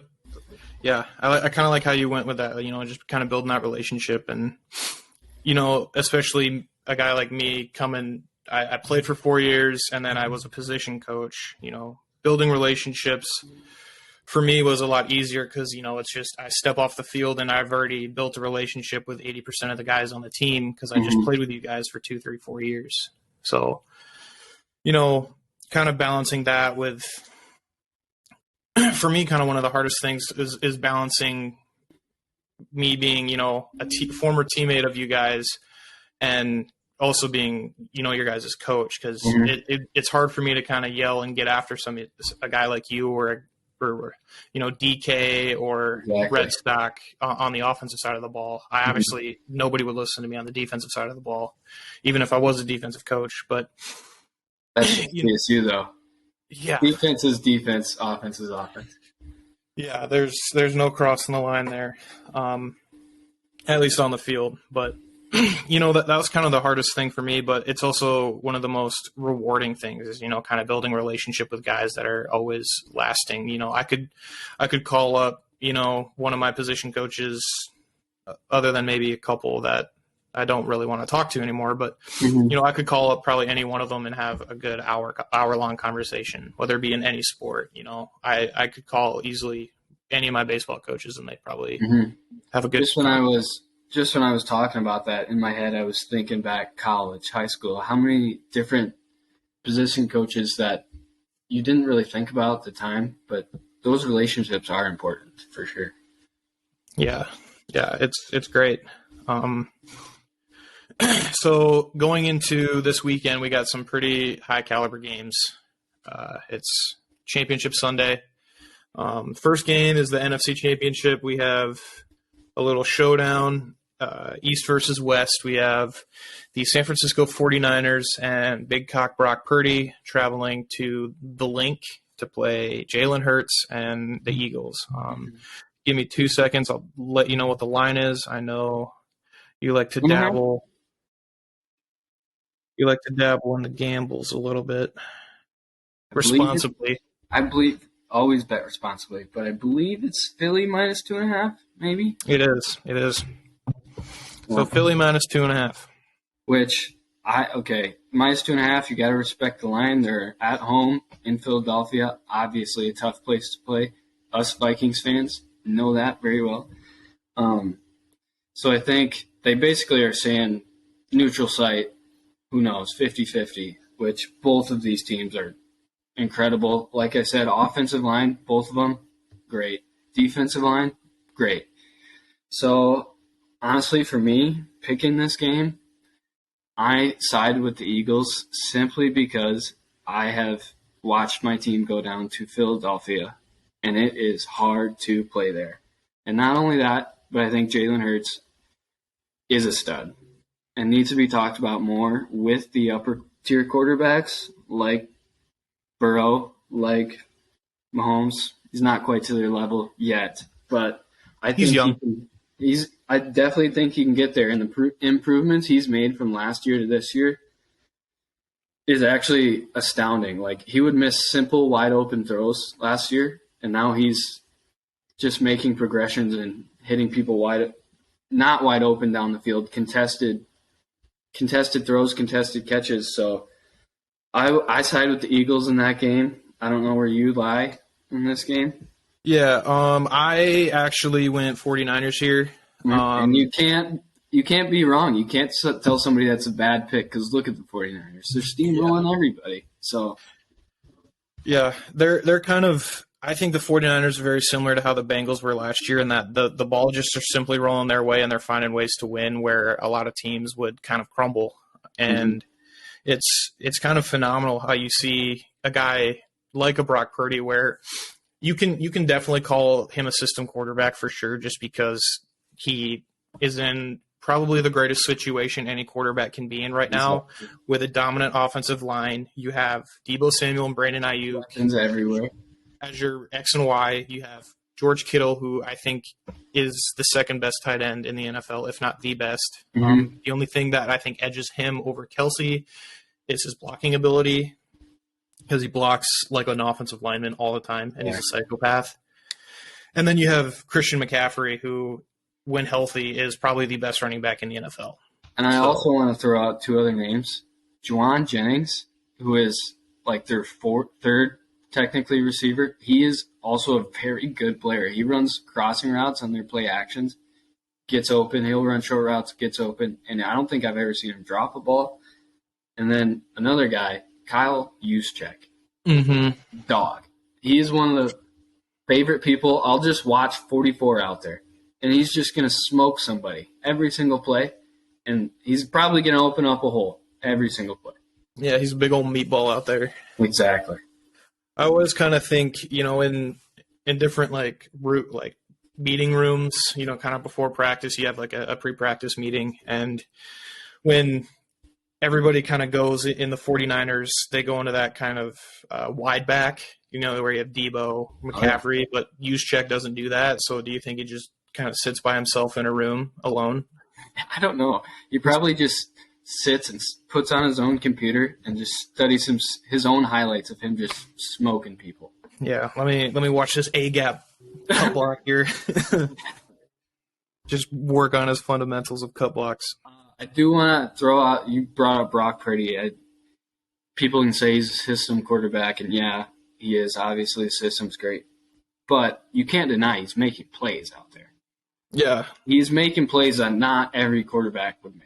Yeah, I kind of like how you went with that. Just kind of building that relationship, and especially a guy like me coming. I played for 4 years, and then I was a position coach. Building relationships for me was a lot easier because it's just I step off the field and I've already built a relationship with 80% of the guys on the team because I just played with you guys for 2, 3, 4 years. So, kind of balancing that with, for me, kind of one of the hardest things is balancing me being, former teammate of you guys and also being, your guys' coach, because it's hard for me to kind of yell and get after a guy like you or DK or Red Stock on the offensive side of the ball. Obviously nobody would listen to me on the defensive side of the ball, even if I was a defensive coach. But that's just TSU though. Yeah, defense is defense, offense is offense. Yeah, there's no crossing the line there, at least on the field. But that was kind of the hardest thing for me. But it's also one of the most rewarding things is kind of building a relationship with guys that are always lasting. I could call up one of my position coaches, other than maybe a couple that I don't really want to talk to anymore. But I could call up probably any one of them and have a good hour long conversation, whether it be in any sport. I could call easily any of my baseball coaches and they probably have a good. Just when I was talking about that in my head, I was thinking back college, high school, how many different position coaches that you didn't really think about at the time, but those relationships are important for sure. Yeah, it's great. So going into this weekend, we got some pretty high caliber games. It's Championship Sunday. First game is the NFC Championship. We have a little showdown, East versus West. We have the San Francisco 49ers and Big Cock Brock Purdy traveling to the Link to play Jalen Hurts and the Eagles. Give me 2 seconds. I'll let you know what the line is. I know you like to dabble. You like to dabble in the gambles a little bit responsibly. I believe always bet responsibly, but I believe it's Philly minus 2.5, maybe. It is. So Philly minus 2.5. Which minus 2.5. You got to respect the line. They're at home in Philadelphia. Obviously, a tough place to play. Us Vikings fans know that very well. So I think they basically are saying neutral site. Who knows, 50-50, which both of these teams are incredible. Like I said, offensive line, both of them, great. Defensive line, great. So, honestly, for me, picking this game, I side with the Eagles simply because I have watched my team go down to Philadelphia, and it is hard to play there. And not only that, but I think Jalen Hurts is a stud and needs to be talked about more with the upper tier quarterbacks like Burrow, like Mahomes. He's not quite to their level yet, but I think he's young. I definitely think he can get there. And the improvements he's made from last year to this year is actually astounding. Like, he would miss simple, wide open throws last year, and now he's just making progressions and hitting people not wide open down the field, contested throws, contested catches. So I side with the Eagles in that game. I don't know where you lie in this game. Yeah, I actually went 49ers here. And you can't be wrong. You can't tell somebody that's a bad pick because look at the 49ers. They're steamrolling everybody. So yeah, they're kind of – I think the 49ers are very similar to how the Bengals were last year in that the ball just are simply rolling their way and they're finding ways to win where a lot of teams would kind of crumble. And it's kind of phenomenal how you see a guy like a Brock Purdy where you can definitely call him a system quarterback for sure just because he is in probably the greatest situation any quarterback can be in right now. Exactly. With a dominant offensive line. You have Deebo Samuel and Brandon Ayuk. Weapons everywhere. As your X and Y, you have George Kittle, who I think is the second best tight end in the NFL, if not the best. Mm-hmm. The only thing that I think edges him over Kelsey is his blocking ability, because he blocks like an offensive lineman all the time, and he's a psychopath. And then you have Christian McCaffrey, who, when healthy, is probably the best running back in the NFL. And I also want to throw out two other names. Juwan Jennings, who is like their third technically receiver. He is also a very good player. He runs crossing routes on their play actions, gets open. He'll run short routes, gets open. And I don't think I've ever seen him drop a ball. And then another guy, Kyle Juszczyk. Mm-hmm. Dog. He is one of the favorite people. I'll just watch 44 out there. And he's just going to smoke somebody every single play. And he's probably going to open up a hole every single play. Yeah, he's a big old meatball out there. Exactly. I always kind of think, in different meeting rooms, kind of before practice, you have like a pre-practice meeting. And when everybody kind of goes in the 49ers, they go into that kind of wide back, where you have Deebo, McCaffrey, but Juszczyk doesn't do that. So do you think he just kind of sits by himself in a room alone? I don't know. He probably just sits and puts on his own computer and just studies his own highlights of him just smoking people. Yeah, let me watch this A-gap cut block here. Just work on his fundamentals of cut blocks. I do want to throw out, you brought up Brock Purdy. People can say he's a system quarterback, and yeah, he is. Obviously, the system's great. But you can't deny he's making plays out there. Yeah. He's making plays that not every quarterback would make.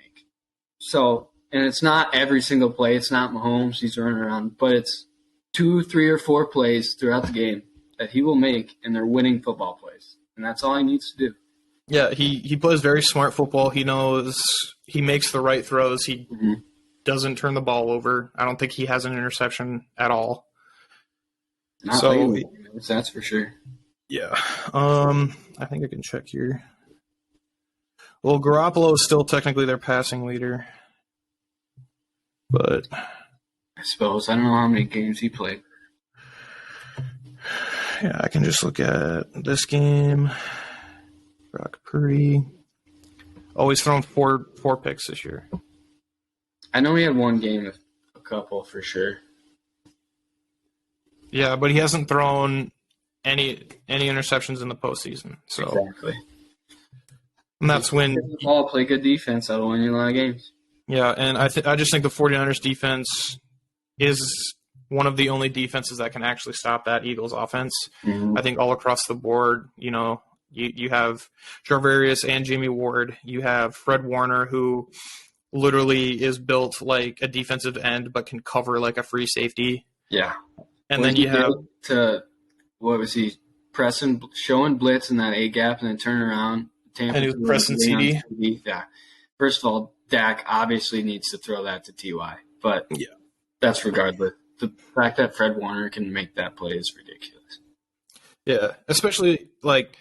So, and it's not every single play. It's not Mahomes. He's running around. But it's 2, 3, or 4 plays throughout the game that he will make, and they're winning football plays. And that's all he needs to do. Yeah, he plays very smart football. He knows he makes the right throws. He doesn't turn the ball over. I don't think he has an interception at all. Not lately, that's for sure. Yeah. I think I can check here. Well, Garoppolo is still technically their passing leader. But I suppose. I don't know how many games he played. Yeah, I can just look at this game. Brock Purdy. Oh, he's thrown four picks this year. I know he had one game with a couple for sure. Yeah, but he hasn't thrown any interceptions in the postseason. So exactly. And that's when all play good defense. That'll win you a lot of games. Yeah, and I just think the 49ers defense is one of the only defenses that can actually stop that Eagles offense. Mm-hmm. I think all across the board, you have Jarvarius and Jimmy Ward. You have Fred Warner, who literally is built like a defensive end but can cover like a free safety. Yeah. And then you have what was he showing blitz in that A gap and then turn around. And he was pressing CD. Yeah. First of all, Dak obviously needs to throw that to Ty, but yeah, that's regardless. The fact that Fred Warner can make that play is ridiculous. Yeah, especially like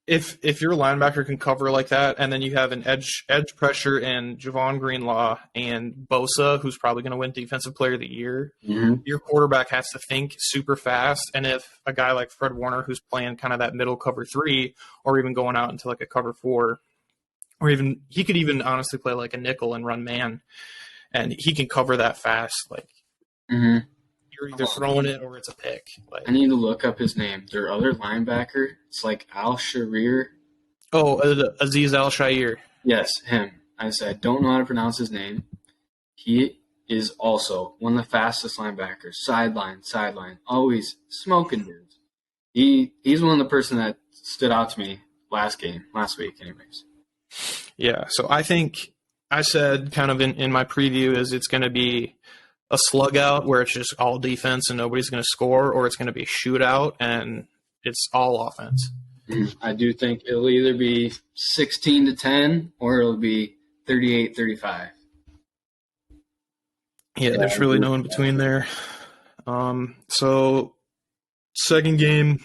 if your linebacker can cover like that, and then you have an edge pressure and Javon Greenlaw and Bosa, who's probably going to win Defensive Player of the Year, your quarterback has to think super fast. And if a guy like Fred Warner, who's playing kind of that middle cover 3, or even going out into like a cover 4, or even he could even honestly play like a nickel and run man, and he can cover that fast. Like you're either throwing it or it's a pick. Like, I need to look up his name. Their other linebacker, it's like Al-Sharir. Oh, Aziz Al-Shair. Yes, him. I don't know how to pronounce his name. He is also one of the fastest linebackers. Sideline, always smoking dudes. He's one of the person that stood out to me last week anyways. Yeah, so I think I said kind of in my preview is it's going to be a slug out where it's just all defense and nobody's going to score, or it's going to be a shootout and it's all offense. I do think it'll either be 16-10 or it'll be 38-35. Yeah, there's really no in between there. So second game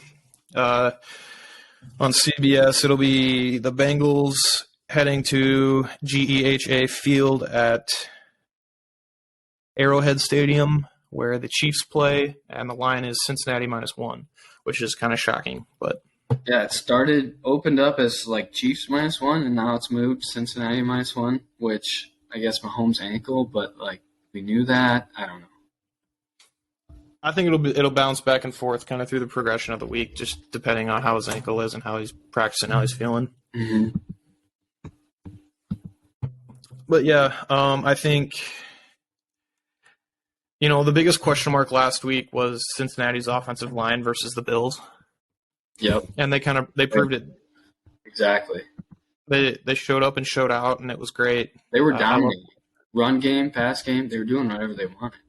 on CBS, it'll be the Bengals heading to GEHA Field at Arrowhead Stadium, where the Chiefs play, and the line is Cincinnati -1, which is kind of shocking. But yeah, opened up as like Chiefs -1, and now it's moved Cincinnati -1, which I guess Mahomes' ankle, but like we knew that. I don't know. I think it'll bounce back and forth kind of through the progression of the week, just depending on how his ankle is and how he's practicing, how he's feeling. Mm-hmm. But yeah, I think, the biggest question mark last week was Cincinnati's offensive line versus the Bills. Yep. And they proved it. Exactly. They showed up and showed out, and it was great. They were dominating. Run game, pass game, they were doing whatever they wanted.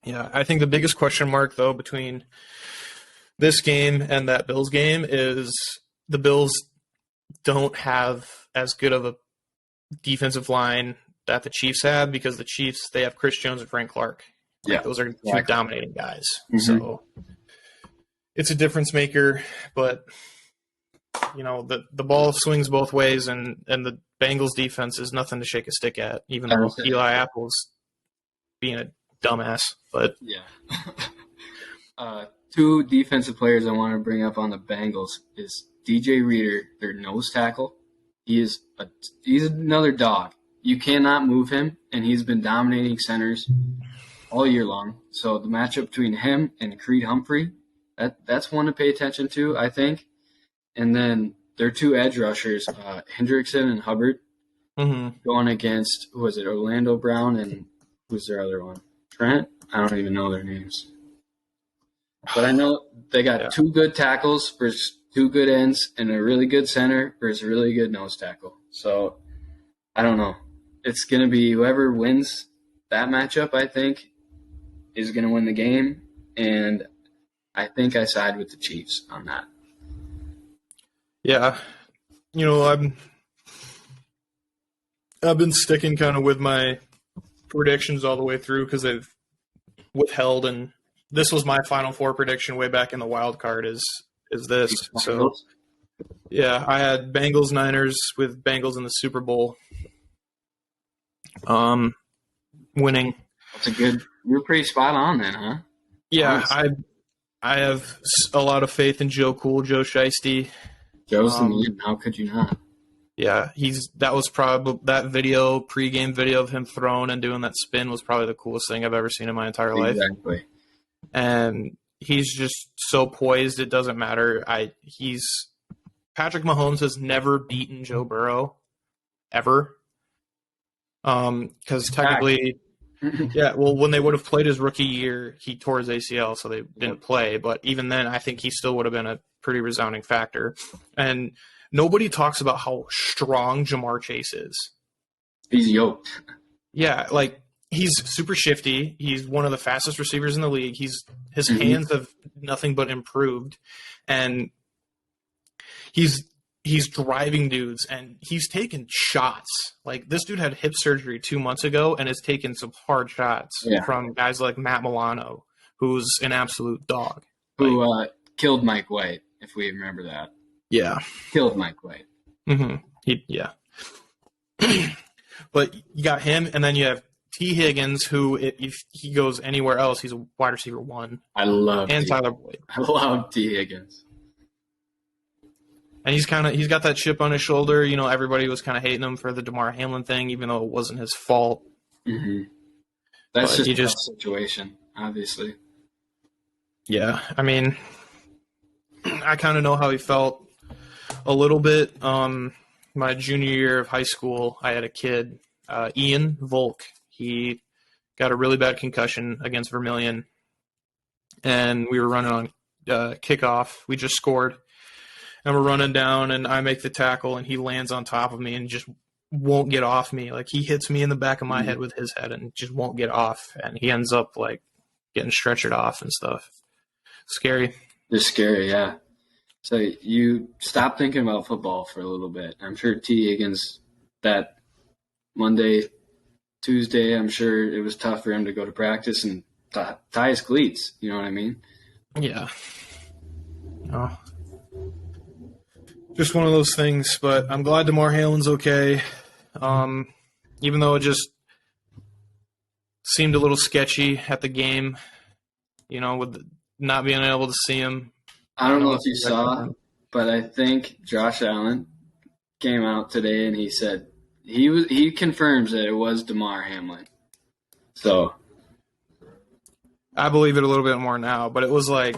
Yeah, I think the biggest question mark, though, between this game and that Bills game is the Bills don't have as good of a defensive line that the Chiefs have, because the Chiefs, they have Chris Jones and Frank Clark. Yeah, those are two dominating guys. Mm-hmm. So it's a difference maker, but the ball swings both ways, and the Bengals defense is nothing to shake a stick at, even though Eli Apple's being a dumbass. But yeah. Two defensive players I want to bring up on the Bengals is DJ Reader, their nose tackle. He's another dog. You cannot move him, and he's been dominating centers all year long. So the matchup between him and Creed Humphrey, that's one to pay attention to, I think. And then their two edge rushers, Hendrickson and Hubbard, going against, who was it, Orlando Brown, and who's their other one? Trent? I don't even know their names. But I know they got two good tackles versus two good ends, and a really good center versus a really good nose tackle. So I don't know. It's going to be whoever wins that matchup, I think, is going to win the game. And I think I side with the Chiefs on that. Yeah. I've been sticking kind of with my predictions all the way through because they've withheld, and this was my Final Four prediction way back in the wild card is this. So yeah, I had Bengals Niners with Bengals in the Super Bowl winning. That's you're pretty spot on then, huh? Yeah, I have a lot of faith in Joe Shiesty. Joe's the man. How could you not? Yeah, that was probably that pregame video of him throwing and doing that spin was probably the coolest thing I've ever seen in my entire life. Exactly. And he's just so poised, it doesn't matter. Patrick Mahomes has never beaten Joe Burrow ever. Because technically, when they would have played his rookie year, he tore his ACL, so they didn't play. But even then, I think he still would have been a pretty resounding factor. And nobody talks about how strong Jamar Chase is. He's yoked. Yeah, he's super shifty. He's one of the fastest receivers in the league. His hands have nothing but improved, and he's driving dudes, and he's taken shots. This dude had hip surgery 2 months ago and has taken some hard shots from guys like Matt Milano, who's an absolute dog. Who killed Mike White, if we remember that. Yeah. Killed Mike White. Mm-hmm. But you got him, and then you have T. Higgins, who, if he goes anywhere else, he's a wide receiver 1. I love and Tyler Boyd. I love T. Higgins. And he's got that chip on his shoulder. Everybody was kind of hating him for the DeMar Hamlin thing, even though it wasn't his fault. Mm-hmm. That's just a situation, obviously. Yeah, I mean, I kind of know how he felt a little bit. My junior year of high school, I had a kid, Ian Volk. He got a really bad concussion against Vermilion, and we were running on kickoff. We just scored. And we're running down, and I make the tackle, and he lands on top of me and just won't get off me. He hits me in the back of my head with his head and just won't get off. And he ends up, getting stretchered off and stuff. Scary. It's scary, yeah. So you stop thinking about football for a little bit. I'm sure T. Higgins, that Monday, Tuesday, I'm sure it was tough for him to go to practice and tie his cleats. You know what I mean? Yeah. Oh. just one of those things. But I'm glad DeMar Hamlin's okay. Even though it just seemed a little sketchy at the game, with not being able to see him. I don't know if you saw, but I think Josh Allen came out today and he said he confirms that it was DeMar Hamlin. So I believe it a little bit more now, but it was like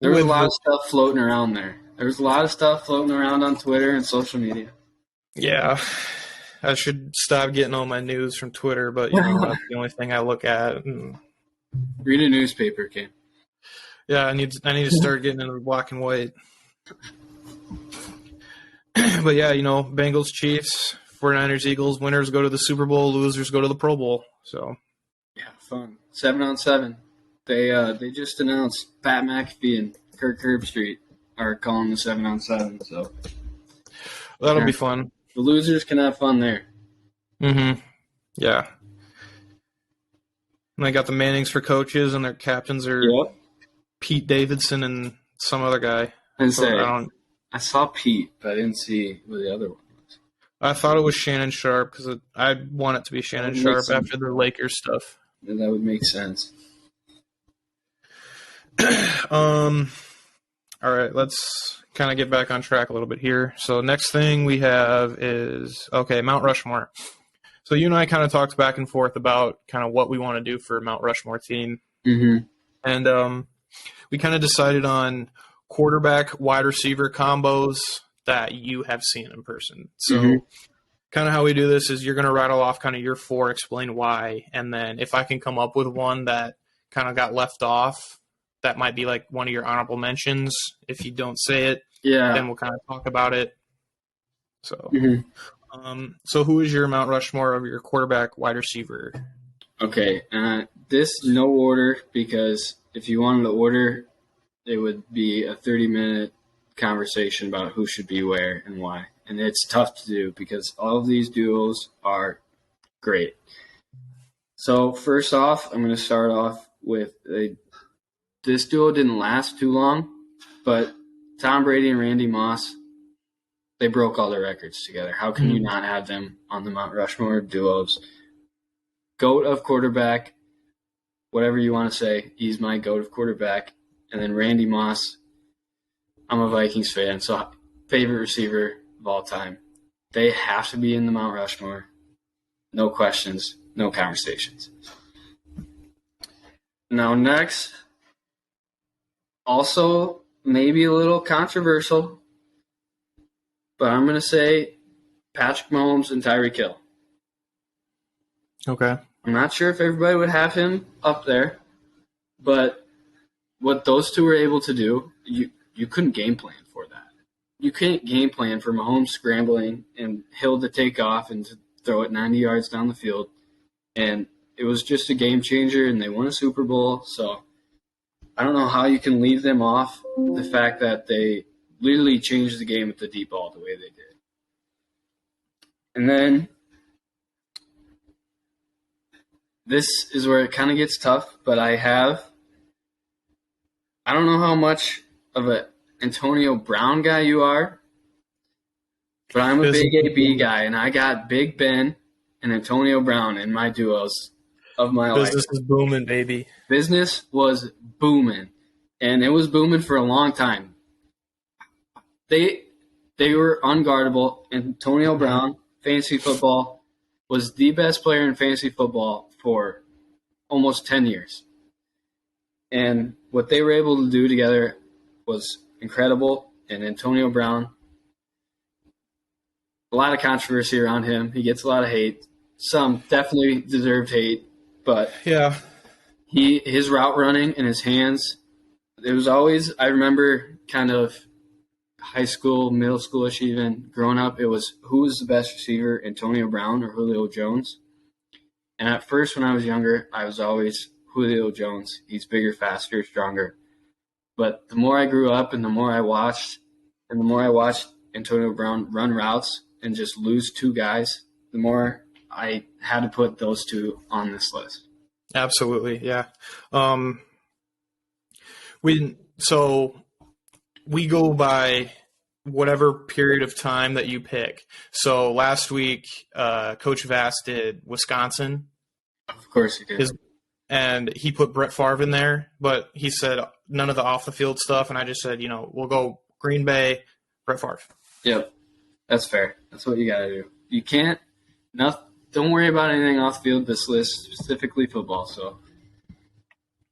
there was a lot of stuff floating around there. There was a lot of stuff floating around on Twitter and social media. Yeah, I should stop getting all my news from Twitter, but that's the only thing I look at. Read a newspaper, Cam. Yeah, I need to start getting into black and white. But yeah, Bengals, Chiefs, 49ers, Eagles, winners go to the Super Bowl, losers go to the Pro Bowl. So yeah, fun. 7-on-7. They just announced Pat McAfee and Kirk Herbstreit are calling the 7-on-7. So that'll be fun. The losers can have fun there. Mm-hmm. Yeah. And they got the Mannings for coaches, and their captains are Pete Davidson and some other guy. I saw Pete, but I didn't see who the other one was. I thought it was Shannon Sharp because I want it to be Shannon Sharp after the Lakers stuff. That would make sense. All right, let's kind of get back on track a little bit here. So next thing we have is, Mount Rushmore. So you and I kind of talked back and forth about kind of what we want to do for Mount Rushmore team. Mm-hmm. And we kind of decided on quarterback, wide receiver combos that you have seen in person. So kind of how we do this is you're going to rattle off kind of your four, explain why. And then if I can come up with one that kind of got left off, that might be like one of your honorable mentions. If you don't say it, then we'll kind of talk about it. So, so who is your Mount Rushmore of your quarterback, wide receiver? Okay, this no order, because if you wanted to order, it would be a 30-minute conversation about who should be where and why. And it's tough to do because all of these duos are great. So first off, I'm going to start off with this duo didn't last too long, but Tom Brady and Randy Moss, they broke all their records together. How can you not have them on the Mount Rushmore duos? GOAT of quarterback, whatever you want to say, he's my GOAT of quarterback. And then Randy Moss, I'm a Vikings fan, so favorite receiver of all time. They have to be in the Mount Rushmore. No questions, no conversations. Now next, also maybe a little controversial, but I'm going to say Patrick Mahomes and Tyreek Hill. Okay. I'm not sure if everybody would have him up there, but what those two were able to do, you couldn't game plan for that. You can't game plan for Mahomes scrambling and Hill to take off and to throw it 90 yards down the field. And it was just a game changer, and they won a Super Bowl. So I don't know how you can leave them off the fact that they literally changed the game with the deep ball the way they did. And then this is where it kind of gets tough, but I don't know how much of an Antonio Brown guy you are, but I'm a big AB guy, and I got Big Ben and Antonio Brown in my duos of my life. Business is booming, baby. Business was booming, and it was booming for a long time. They were unguardable. Antonio Brown, fantasy football, was the best player in fantasy football for almost 10 years. And what they were able to do together was incredible. And Antonio Brown, a lot of controversy around him. He gets a lot of hate. Some definitely deserved hate, but yeah, his route running and his hands, it was always, I remember kind of high school, middle schoolish even, growing up, it was who was the best receiver, Antonio Brown or Julio Jones? And at first when I was younger, I was always Julio Jones. He's bigger, faster, stronger. But the more I grew up and the more I watched Antonio Brown run routes and just lose two guys, the more I had to put those two on this list. Absolutely, yeah. We go by whatever period of time that you pick. So last week, Coach Vass did Wisconsin. Of course he did. And he put Brett Favre in there, but he said none of the off the field stuff. And I just said, we'll go Green Bay, Brett Favre. Yep, that's fair. That's what you got to do. You can't. Don't worry about anything off the field. This list specifically football. So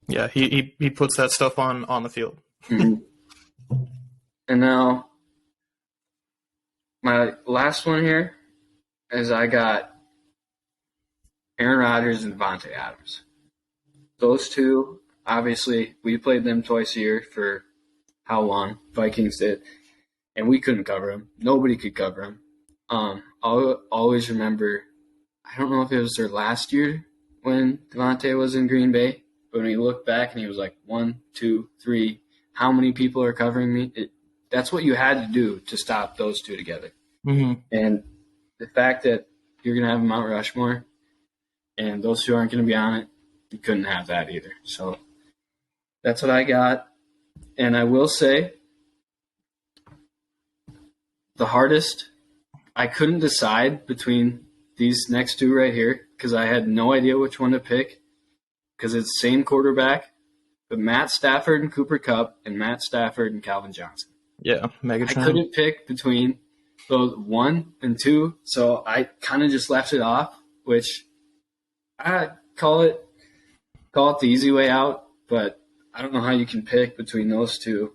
yeah, he puts that stuff on the field. Mm-hmm. And now my last one here is I got Aaron Rodgers and Devontae Adams. Those two, obviously, we played them twice a year for how long? Vikings did. And we couldn't cover them. Nobody could cover them. I'll always remember, I don't know if it was their last year when Devontae was in Green Bay, but when he looked back and he was like, 1, 2, 3, how many people are covering me? That's what you had to do to stop those two together. Mm-hmm. And the fact that you're going to have a Mount Rushmore and those two aren't going to be on it, you couldn't have that either. So that's what I got. And I will say the hardest, I couldn't decide between these next two right here because I had no idea which one to pick because it's the same quarterback, but Matt Stafford and Cooper Kupp and Matt Stafford and Calvin Johnson. Yeah, Megatron. I couldn't pick between those 1 and 2, so I kind of just left it off, which I call it the easy way out, but I don't know how you can pick between those two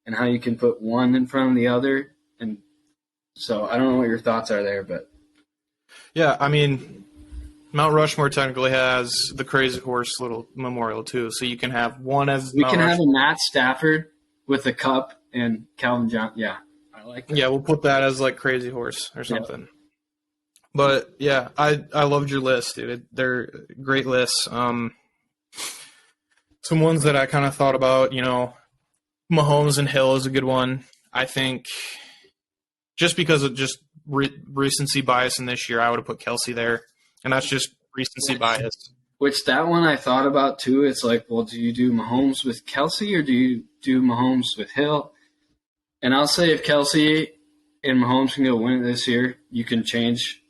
and how you can put one in front of the other. And so I don't know what your thoughts are there, but. Yeah, I mean, Mount Rushmore technically has the Crazy Horse little memorial too, so you can have one as we can have a Matt Stafford with a Kupp and Calvin Johnson. Yeah, I like that. Yeah, we'll put that as like Crazy Horse or something. Yeah. But yeah, I loved your list, dude. They're great lists. Some ones that I kind of thought about, Mahomes and Hill is a good one. I think just because of just recency bias in this year, I would have put Kelsey there, and that's just recency bias. Which that one I thought about too. It's like, well, do you do Mahomes with Kelsey or do you do Mahomes with Hill? And I'll say if Kelsey and Mahomes can go win it this year, you can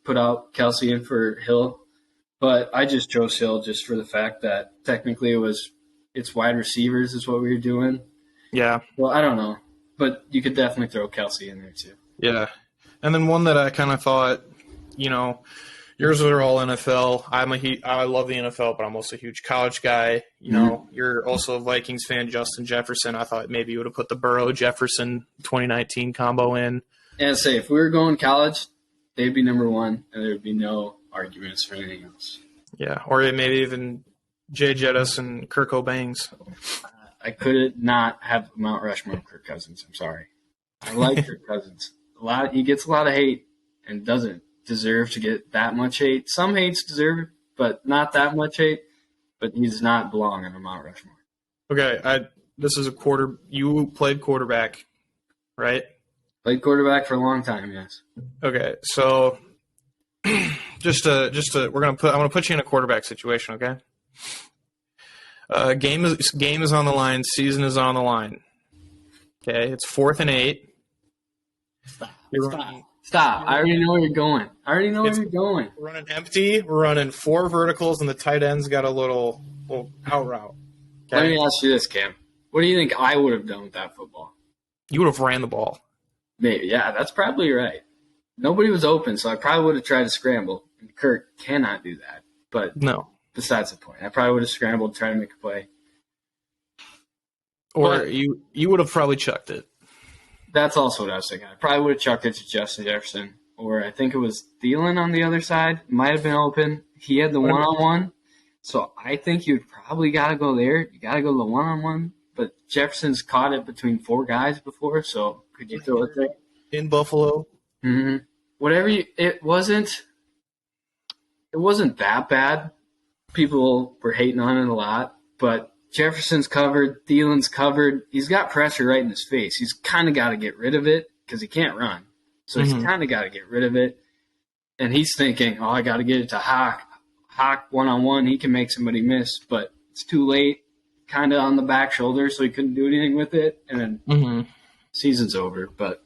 put out Kelsey in for Hill. But I just chose Hill just for the fact that technically it's wide receivers is what we were doing. Yeah. Well, I don't know. But you could definitely throw Kelsey in there too. Yeah. And then one that I kind of thought, yours are all NFL. I love the NFL, but I'm also a huge college guy. You're also a Vikings fan, Justin Jefferson. I thought maybe you would have put the Burrow-Jefferson 2019 combo in. And say, if we were going college, they'd be number one, and there would be no arguments for anything else. Yeah, or maybe even Jay Jettis and Kirk O'Bangs. I could not have Mount Rushmore of Kirk Cousins. I'm sorry. I like Kirk Cousins. He gets a lot of hate and doesn't deserve to get that much hate. Some hates deserve it, but not that much hate. But he does not belong on a Mount Rushmore. Okay, this is you played quarterback, right? Played quarterback for a long time, yes. Okay, so I'm gonna put you in a quarterback situation, okay? Game is on the line, season is on the line. Okay, it's 4th and 8. Stop. I already know where you're going. We're running empty. We're running 4 verticals, and the tight end's got a little out route. Okay? Let me ask you this, Cam. What do you think I would have done with that football? You would have ran the ball. Maybe. Yeah, that's probably right. Nobody was open, so I probably would have tried to scramble. And Kirk cannot do that. But no. Besides the point. I probably would have scrambled, tried to make a play. Or you would have probably chucked it. That's also what I was thinking. I probably would have chucked it to Justin Jefferson. Or I think it was Thielen on the other side. Might have been open. He had the one-on-one. So I think you'd probably got to go there. You got to go to the one-on-one. But Jefferson's caught it between 4 guys before, so could you throw it there? In Buffalo? Mm-hmm. It wasn't that bad. People were hating on it a lot. But Jefferson's covered. Thielen's covered. He's got pressure right in his face. He's kind of got to get rid of it because he can't run. So he's kind of got to get rid of it. And he's thinking, I got to get it to Hawk. Hawk one-on-one, he can make somebody miss. But it's too late, kind of on the back shoulder, so he couldn't do anything with it. And then season's over. But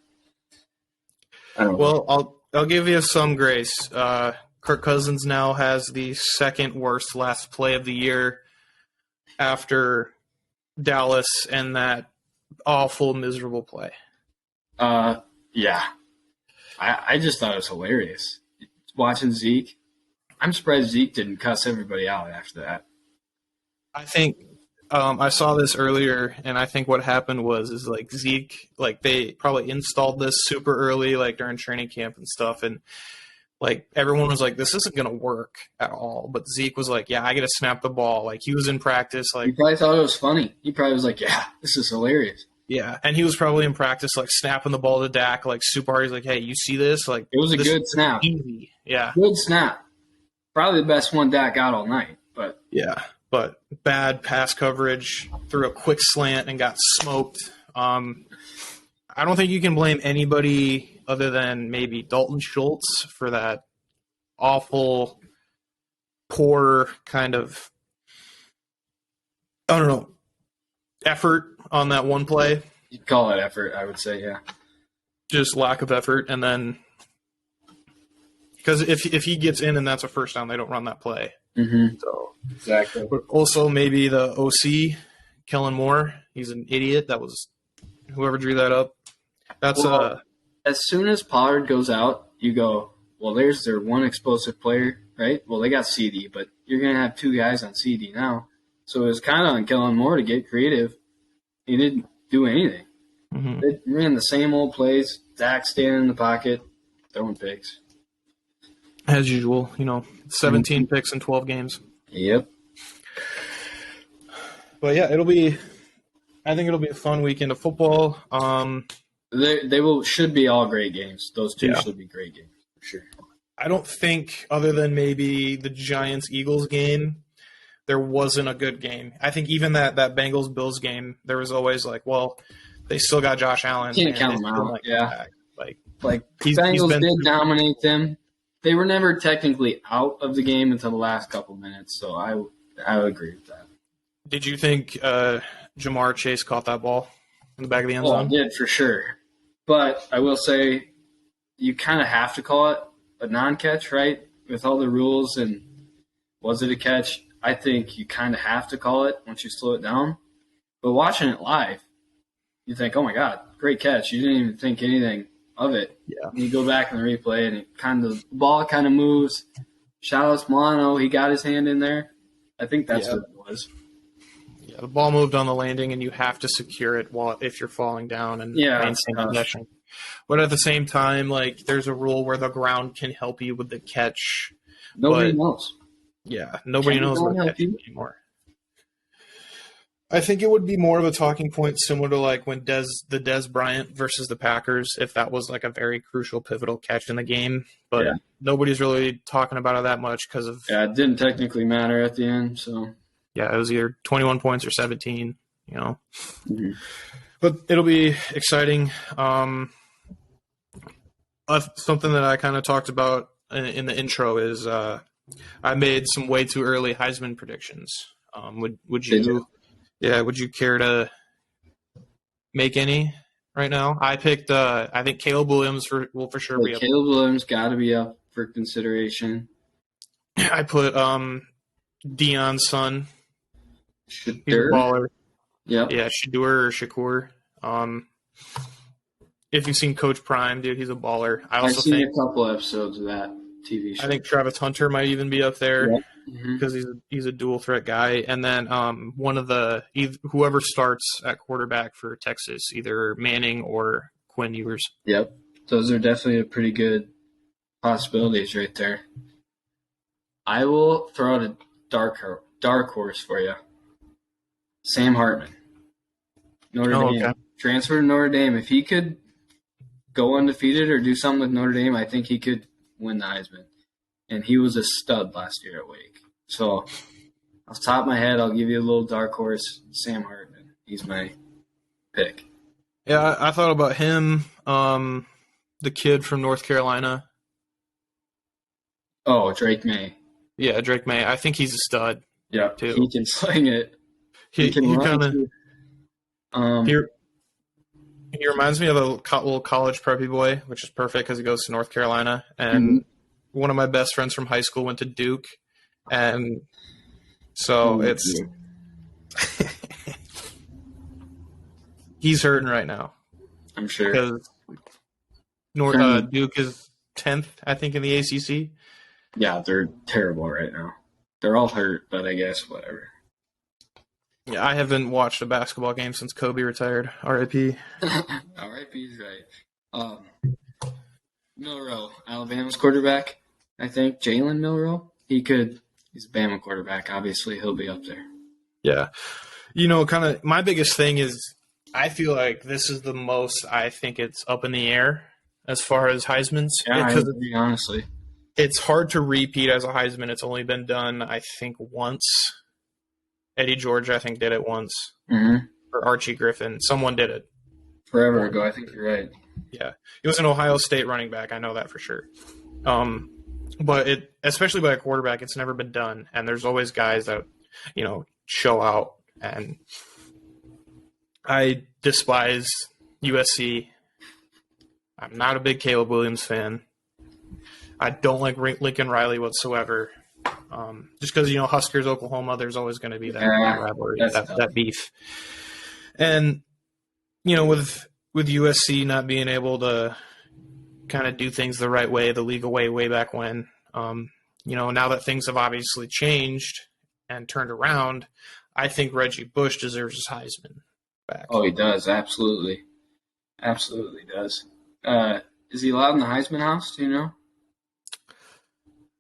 I don't know. Well, I'll give you some grace. Kirk Cousins now has the second worst last play of the year after Dallas and that awful, miserable play. Yeah. I just thought it was hilarious. Watching Zeke, I'm surprised Zeke didn't cuss everybody out after that. I think I saw this earlier, and I think what happened was like Zeke, like they probably installed this super early, like during training camp and stuff, and like everyone was like, "This isn't gonna work at all." But Zeke was like, "Yeah, I got to snap the ball." Like he was in practice, He like probably thought it was funny. He probably was like, yeah, this is hilarious. yeah, and he was probably in practice, like snapping the ball to Dak, like super hard. He's like, "Hey, you see this? Like It was a this good is snap. easy." Yeah, Good snap. Probably the best one Dak got all night. But yeah, but bad pass coverage, threw a quick slant and got smoked. I don't think you can blame anybody other than maybe Dalton Schultz for that awful, poor kind of, I don't know, effort on that one play. you'd call it effort, I would say, yeah. Just lack of effort. And then, because if he gets in and that's a first down, they don't run that play. Mm-hmm. So, Exactly. but also maybe the OC, Kellen Moore, he's an idiot. That was whoever drew that up. That's As soon as Pollard goes out, you go, well, there's their one explosive player, right? Well, they got CD, but you're going to have two guys on CD now. So it was kind of on Kellen Moore to get creative. He didn't do anything. mm-hmm. They ran the same old plays. Dak standing in the pocket, throwing picks. As usual, 17 picks in 12 games. Yep. But yeah, I think it'll be a fun weekend of football. They should be all great games. Those two Yeah. should be great games for sure. I don't think, other than maybe the Giants-Eagles game, there wasn't a good game. I think even that Bengals-Bills game, there was always like, well, they still got Josh Allen. Can't count them out. Yeah. Like Bengals did dominate them. They were never technically out of the game until the last couple minutes, so I would agree with that. Did you think Jamar Chase caught that ball in the back of the end Well, I zone? did for sure. But I will say you kind of have to call it a non-catch, right? With all the rules and was it a catch? I think you kind of have to call it once you slow it down. But watching it live, you think, oh, my God, great catch. You didn't even think anything of it. Yeah. And you go back in the replay, and the ball kind of moves. Shout out to Milano. He got his hand in there. I think that's what it was. Yeah, the ball moved on the landing, and you have to secure it if you're falling down and maintain possession. But at the same time, like there's a rule where the ground can help you with the catch. Nobody knows. Yeah, nobody knows what help catch anymore. I think it would be more of a talking point similar to like when the Dez Bryant versus the Packers, if that was like a very crucial, pivotal catch in the game. But nobody's really talking about it that much because of... Yeah, it didn't technically matter at the end, so... Yeah, it was either 21 points or 17, Mm-hmm. But it'll be exciting. Something that I kind of talked about in the intro is I made some way too early Heisman predictions. Would you... Yeah, would you care to make any right now? I picked, I think Caleb Williams will for sure be up. Caleb Williams got to be up for consideration. I put Deion's son. Shadur. He's a baller. Yep. Yeah, Shadur or Shakur. If you've seen Coach Prime, dude, he's a baller. I've seen a couple episodes of that TV show. I think Travis Hunter might even be up there. Yep. Because he's a dual threat guy, and then whoever starts at quarterback for Texas, either Manning or Quinn Ewers. Yep, those are definitely a pretty good possibilities right there. I will throw out a dark horse for you. Sam Hartman, Notre Dame, okay. Transfer to Notre Dame. If he could go undefeated or do something with Notre Dame, I think he could win the Heisman. And he was a stud last year at Wake. So, off the top of my head, I'll give you a little dark horse, Sam Hartman. He's my pick. Yeah, I thought about him, the kid from North Carolina. Oh, Drake May. Yeah, Drake May. I think he's a stud. Yeah, too. He can sling it. He can run. He reminds me of a little college preppy boy, which is perfect because he goes to North Carolina. Mm-hmm. And one of my best friends from high school went to Duke, and so Oh, it's dear. he's hurting right now I'm sure. because Duke is 10th, I think, in the ACC. Yeah, they're terrible right now. They're all hurt, but I guess whatever. Yeah, I haven't watched a basketball game since Kobe retired. R.I.P. R.I.P.'s right. Milroe, Alabama's quarterback, I think. Jalen Milroe. He's a Bama quarterback. Obviously, he'll be up there. Yeah. Kind of my biggest thing is I feel like this is the most I think it's up in the air as far as Heisman's. Yeah, I Because agree, honestly. it's hard to repeat as a Heisman. It's only been done, I think, once. Eddie George, I think, did it once. Mm-hmm. Or Archie Griffin. Someone did it. Forever ago, I think you're right. Yeah. It was an Ohio State running back. I know that for sure. But especially by a quarterback, it's never been done. And there's always guys that, show out. And I despise USC. I'm not a big Caleb Williams fan. I don't like Lincoln Riley whatsoever. Just because, Huskers, Oklahoma, there's always going to be that rivalry, that beef. And, with USC not being able to kind of do things the right way, the legal way back when, now that things have obviously changed and turned around, I think Reggie Bush deserves his Heisman back. Oh, he does. Absolutely. Absolutely does. Is he allowed in the Heisman house? Do you know?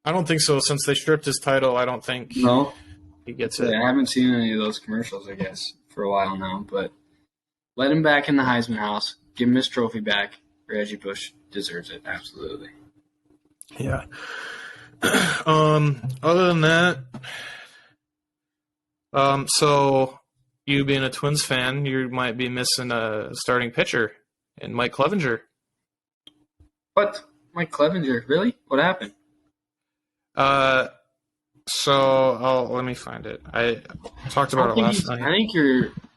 I don't think so. Since they stripped his title, I don't think he gets it. I haven't seen any of those commercials, I guess, for a while now. But let him back in the Heisman house. Give him his trophy back. Reggie Bush deserves it. Absolutely. Yeah. Other than that, so you being a Twins fan, you might be missing a starting pitcher in Mike Clevenger. What? Mike Clevenger? Really? What happened? Let me find it. I talked about it last night.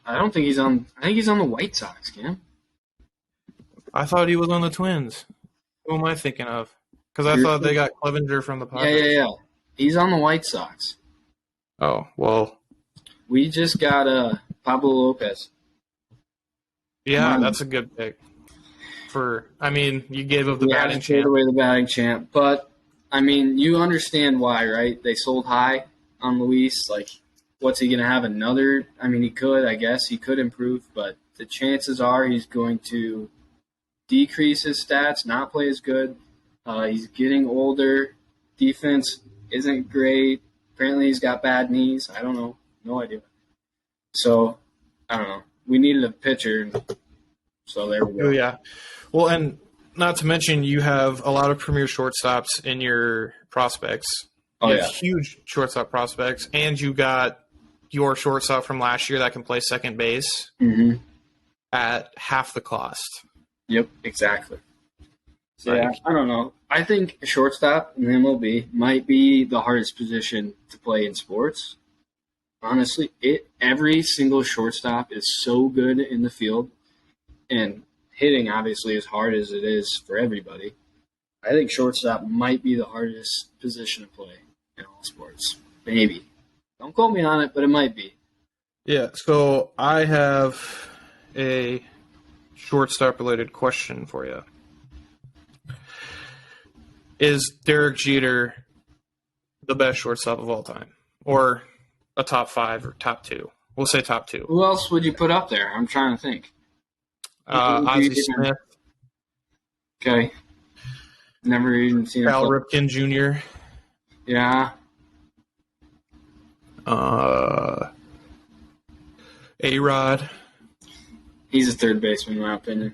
I don't think he's on. I think he's on the White Sox, Cam. I thought he was on the Twins. Who am I thinking of? Because I thought they got Clevenger from the Padres. Yeah. He's on the White Sox. Oh, well. We just got Pablo Lopez. Yeah, that's a good pick. You gave up the batting champ. Away the batting champ, but you understand why, right? They sold high on Luis. Like, what's he going to have another? He could, I guess. He could improve, but the chances are he's going to decrease his stats, not play as good. He's getting older. Defense isn't great. Apparently he's got bad knees. I don't know. No idea. So, I don't know. We needed a pitcher, so there we go. Oh, yeah. Well, and not to mention you have a lot of premier shortstops in your prospects. You have huge shortstop prospects, and you got your shortstop from last year that can play second base at half the cost. Yep, exactly. So, I don't know. I think a shortstop in the MLB might be the hardest position to play in sports. Honestly, every single shortstop is so good in the field, and hitting obviously as hard as it is for everybody. I think shortstop might be the hardest position to play in all sports. Maybe. Don't quote me on it, but it might be. Yeah, so I have a shortstop-related question for you. Is Derek Jeter the best shortstop of all time? Or a top 5 or top 2? We'll say top 2. Who else would you put up there? I'm trying to think. Ozzie Smith. Okay. Never even seen Cal Ripken Jr. Yeah. A-Rod. He's a third baseman, in my opinion.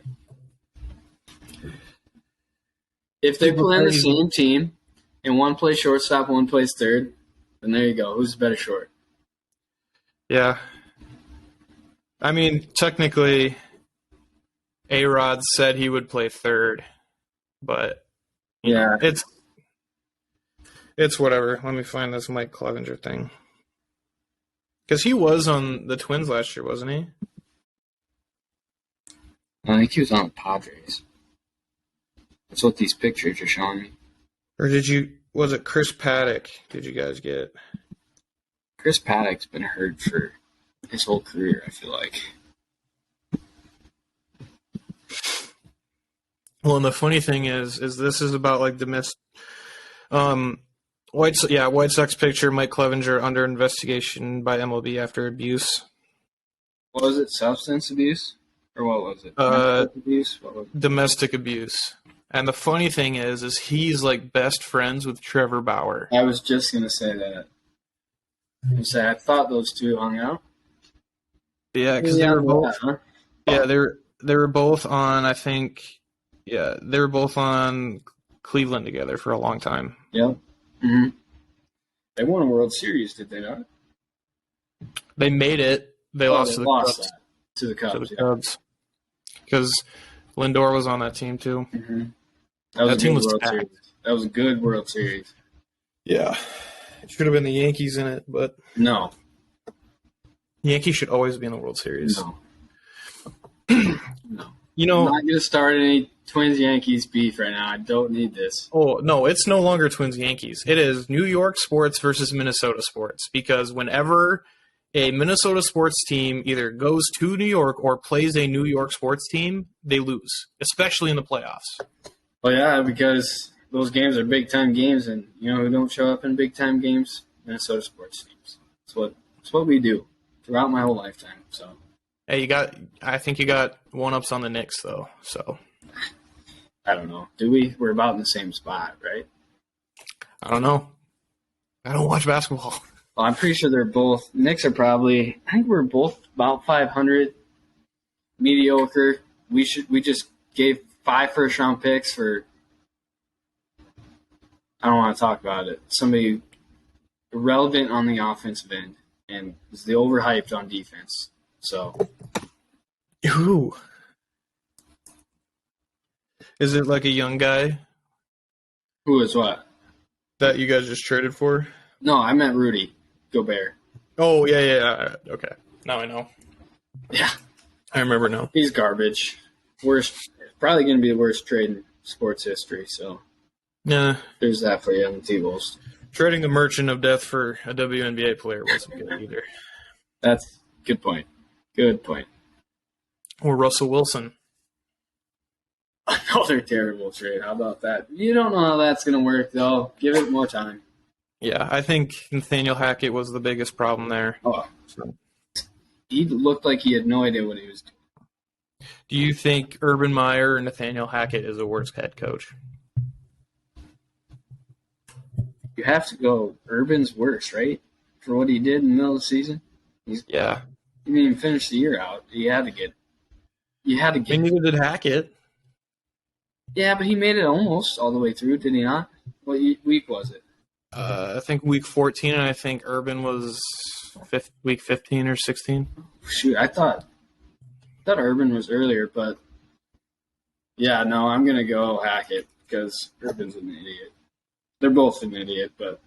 If they play on the same team and one plays shortstop, one plays third, then there you go. Who's the better short? Yeah. Technically, A-Rod said he would play third, but it's whatever. Let me find this Mike Clevenger thing. Because he was on the Twins last year, wasn't he? I think he was on the Padres. That's what these pictures are showing me. Or was it Chris Paddock did you guys get? Chris Paddock's been hurt for his whole career, I feel like. Well, and the funny thing is this is about like the missed White Sox pitcher Mike Clevenger under investigation by MLB after abuse. What was it? Substance abuse? Or what was it? Domestic abuse? What was it? Domestic abuse. And the funny thing is he's like best friends with Trevor Bauer. I was just going to say that. I thought those two hung out. Yeah, because they were both. Yeah, they were both on. I think. Yeah, they were both on Cleveland together for a long time. Yep. Mm-hmm. They won a World Series, did they not? They made it. They lost to the Cubs. To the Cubs. To the Cubs. Because Lindor was on that team too. Mm-hmm. That team was World Series. That was a good World Series. Yeah. It should have been the Yankees in it, but no. Yankees should always be in the World Series. No. No. You know, I'm not going to start any Twins-Yankees beef right now. I don't need this. Oh, no, it's no longer Twins-Yankees. It is New York sports versus Minnesota sports. Because whenever a Minnesota sports team either goes to New York or plays a New York sports team, they lose, especially in the playoffs. Well, yeah, because those games are big-time games, and you know who don't show up in big-time games? Minnesota sports teams. It's what we do throughout my whole lifetime. So. Hey, I think you got one-ups on the Knicks, though, so. I don't know. Do we? We're about in the same spot, right? I don't know. I don't watch basketball. Well, I'm pretty sure they're both. Knicks are probably. I think we're both about 500. Mediocre. We just gave 5 first-round picks for. I don't want to talk about it. Somebody irrelevant on the offensive end and is the overhyped on defense. So. Who? Is it like a young guy? Who is what? That you guys just traded for? No, I meant Rudy Gobert. Oh, yeah. Okay. Now I know. Yeah. I remember now. He's garbage. Worst, probably going to be the worst trade in sports history. So, yeah. There's that for you on the T-Bulls. Trading the Merchant of Death for a WNBA player wasn't good either. That's a good point. Good point. Or Russell Wilson. Another terrible trade. How about that? You don't know how that's going to work, though. Give it more time. Yeah, I think Nathaniel Hackett was the biggest problem there. Oh. So. He looked like he had no idea what he was doing. Do you think Urban Meyer or Nathaniel Hackett is a worse head coach? You have to go Urban's worse, right? For what he did in the middle of the season? Yeah. He didn't even finish the year out. You had to get. And neither did Hackett. Yeah, but he made it almost all the way through, did he not? What week was it? I think week 14, and I think Urban was week 15 or 16. Shoot, I thought Urban was earlier, but yeah, no, I'm gonna go Hackett because Urban's an idiot. They're both an idiot, but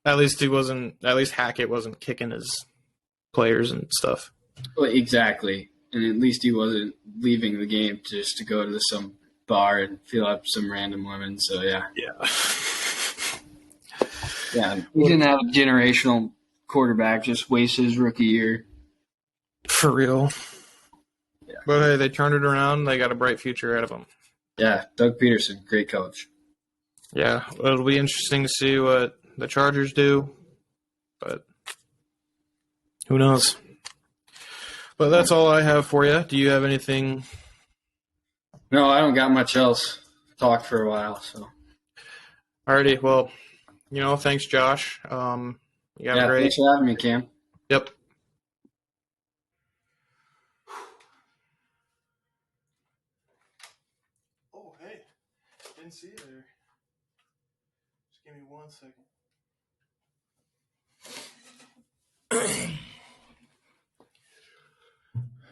at least Hackett wasn't kicking his players and stuff. Well, exactly, and at least he wasn't leaving the game just to go to some bar and feel up some random women. So yeah. Yeah, he didn't have a generational quarterback, just waste his rookie year. For real. Yeah. But hey, they turned it around. They got a bright future ahead of them. Yeah, Doug Peterson, great coach. Yeah, it'll be interesting to see what the Chargers do, but who knows? But that's all I have for you. Do you have anything? No, I don't got much else. Talked for a while, so. Alrighty, well, thanks, Josh. Thanks for having me, Cam. Yep. Oh, hey. Didn't see you there. Just give me 1 second.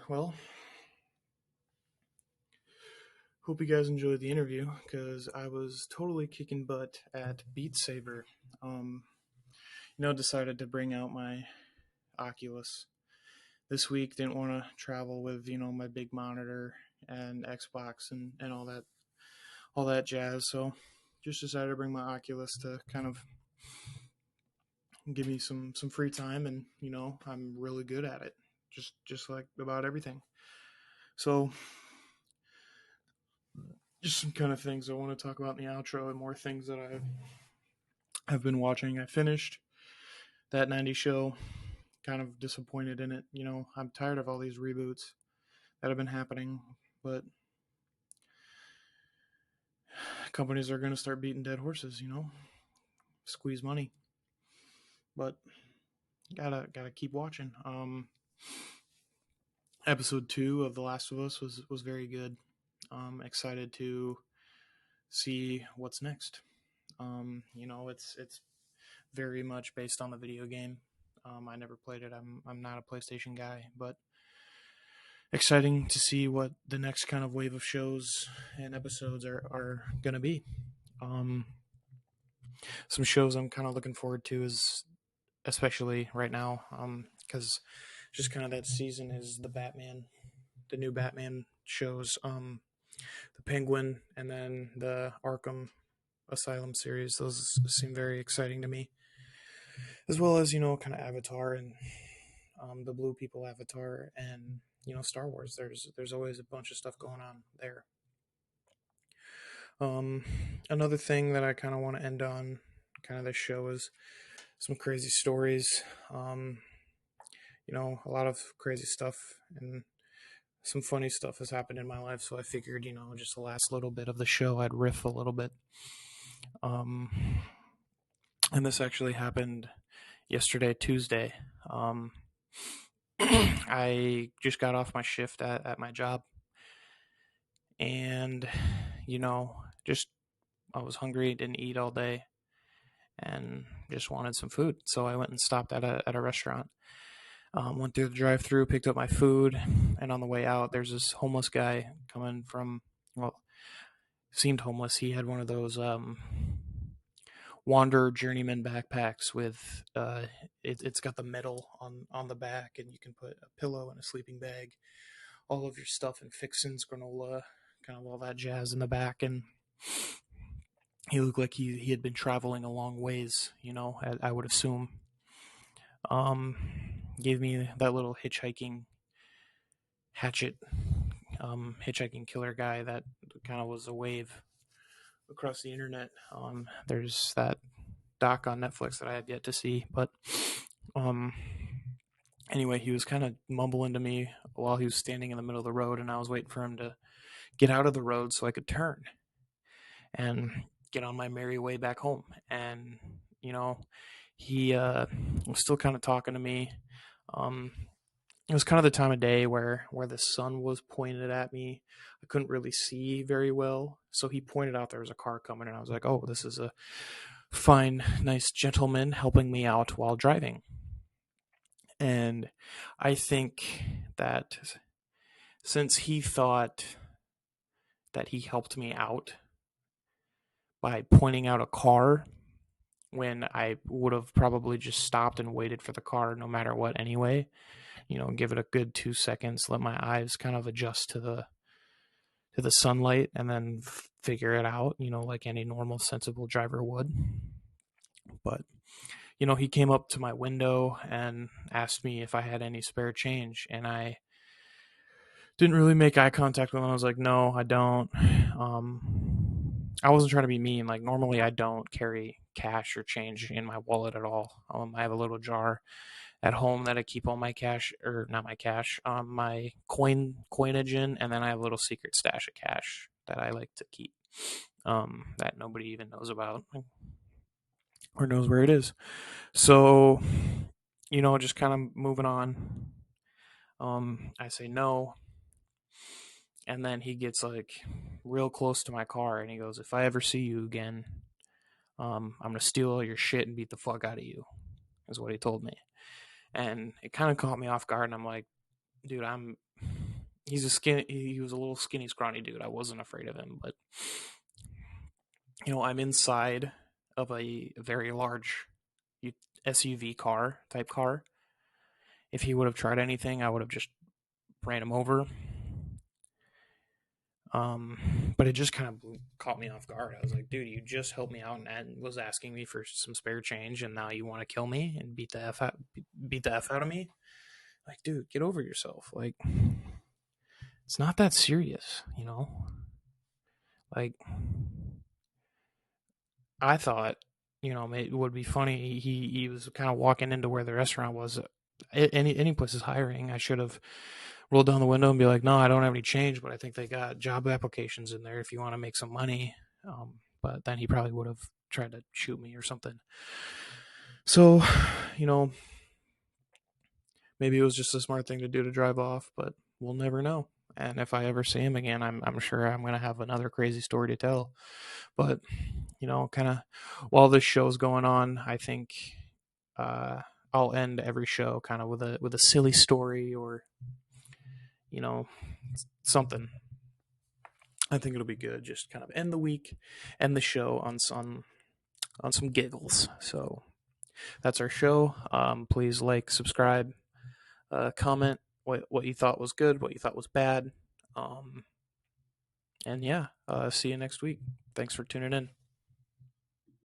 Well, hope you guys enjoyed the interview because I was totally kicking butt at Beat Saber. Decided to bring out my Oculus this week. Didn't want to travel with my big monitor and Xbox and all that jazz. So just decided to bring my Oculus to kind of give me some free time, and I'm really good at it, just like about everything. So just some kind of things I want to talk about in the outro, and more things that I've been watching. I finished that 90s show. Kind of disappointed in it. I'm tired of all these reboots that have been happening, but companies are going to start beating dead horses, squeeze money. But gotta keep watching. Episode 2 of The Last of Us was very good. Excited to see what's next. It's very much based on the video game. I never played it. I'm not a PlayStation guy, but exciting to see what the next kind of wave of shows and episodes are gonna be. Some shows I'm kind of looking forward to is, especially right now, because just kind of that season is the new Batman shows, the Penguin, and then the Arkham Asylum series. Those seem very exciting to me, as well as kind of Avatar and the Blue People Avatar, and Star Wars. There's always a bunch of stuff going on there. Another thing that I kind of want to end on, kind of this show, is some crazy stories. A lot of crazy stuff and some funny stuff has happened in my life. So I figured, just the last little bit of the show, I'd riff a little bit. And this actually happened yesterday, Tuesday. I just got off my shift at my job, and just I was hungry, didn't eat all day, and just wanted some food. So I went and stopped at a restaurant. Went through the drive-through, picked up my food, and on the way out, there's this homeless guy coming from, well, seemed homeless. He had one of those Wanderer Journeyman backpacks with it's got the metal on the back, and you can put a pillow and a sleeping bag, all of your stuff and fixins, granola, kind of all that jazz in the back. And he looked like he had been traveling a long ways, I would assume. Gave me that little hitchhiking hatchet, hitchhiking killer guy that kind of was a wave across the internet. There's that doc on Netflix that I have yet to see, but anyway, he was kind of mumbling to me while he was standing in the middle of the road, and I was waiting for him to get out of the road so I could turn and get on my merry way back home. And he was still kind of talking to me. It was kind of the time of day where the sun was pointed at me. I couldn't really see very well, so he pointed out there was a car coming, and I was like, oh, this is a fine, nice gentleman helping me out while driving. And I think that since he thought that he helped me out by pointing out a car when I would have probably just stopped and waited for the car no matter what anyway, give it a good 2 seconds, let my eyes kind of adjust to the sunlight, and then figure it out, like any normal sensible driver would. But he came up to my window and asked me if I had any spare change, and I didn't really make eye contact with him. I was like, no, I don't. I wasn't trying to be mean. Like, normally I don't carry cash or change in my wallet at all. I have a little jar at home that I keep all my cash, or not my cash, my coinage in, and then I have a little secret stash of cash that I like to keep, that nobody even knows about or knows where it is. So, just kind of moving on. I say no, and then he gets like real close to my car, and he goes, "If I ever see you again, I'm gonna steal all your shit and beat the fuck out of you," is what he told me. And it kind of caught me off guard, and I'm like, dude, he was a little skinny, scrawny dude. I wasn't afraid of him, but I'm inside of a very large SUV type car. if he would have tried anything, I would have just ran him over. But it just kind of caught me off guard. I was like, dude, you just helped me out and was asking me for some spare change, and now you want to kill me and beat the f out of me. Like, dude, get over yourself. Like, it's not that serious, you know. Like, I thought, it would be funny. He was kind of walking into where the restaurant was. Any place is hiring. I should have rolled down the window and be like, no, I don't have any change, but I think they got job applications in there if you want to make some money. But then he probably would have tried to shoot me or something. So, you know, maybe it was just a smart thing to do to drive off, but we'll never know. And if I ever see him again, I'm sure I'm gonna have another crazy story to tell. But kind of while this show's going on, I think uh, I'll end every show kind of with a silly story or you know something. I think it'll be good. Just kind of end the week, end the show on some giggles. So that's our show. Please like, subscribe, comment what you thought was good, what you thought was bad. And yeah, see you next week. Thanks for tuning in.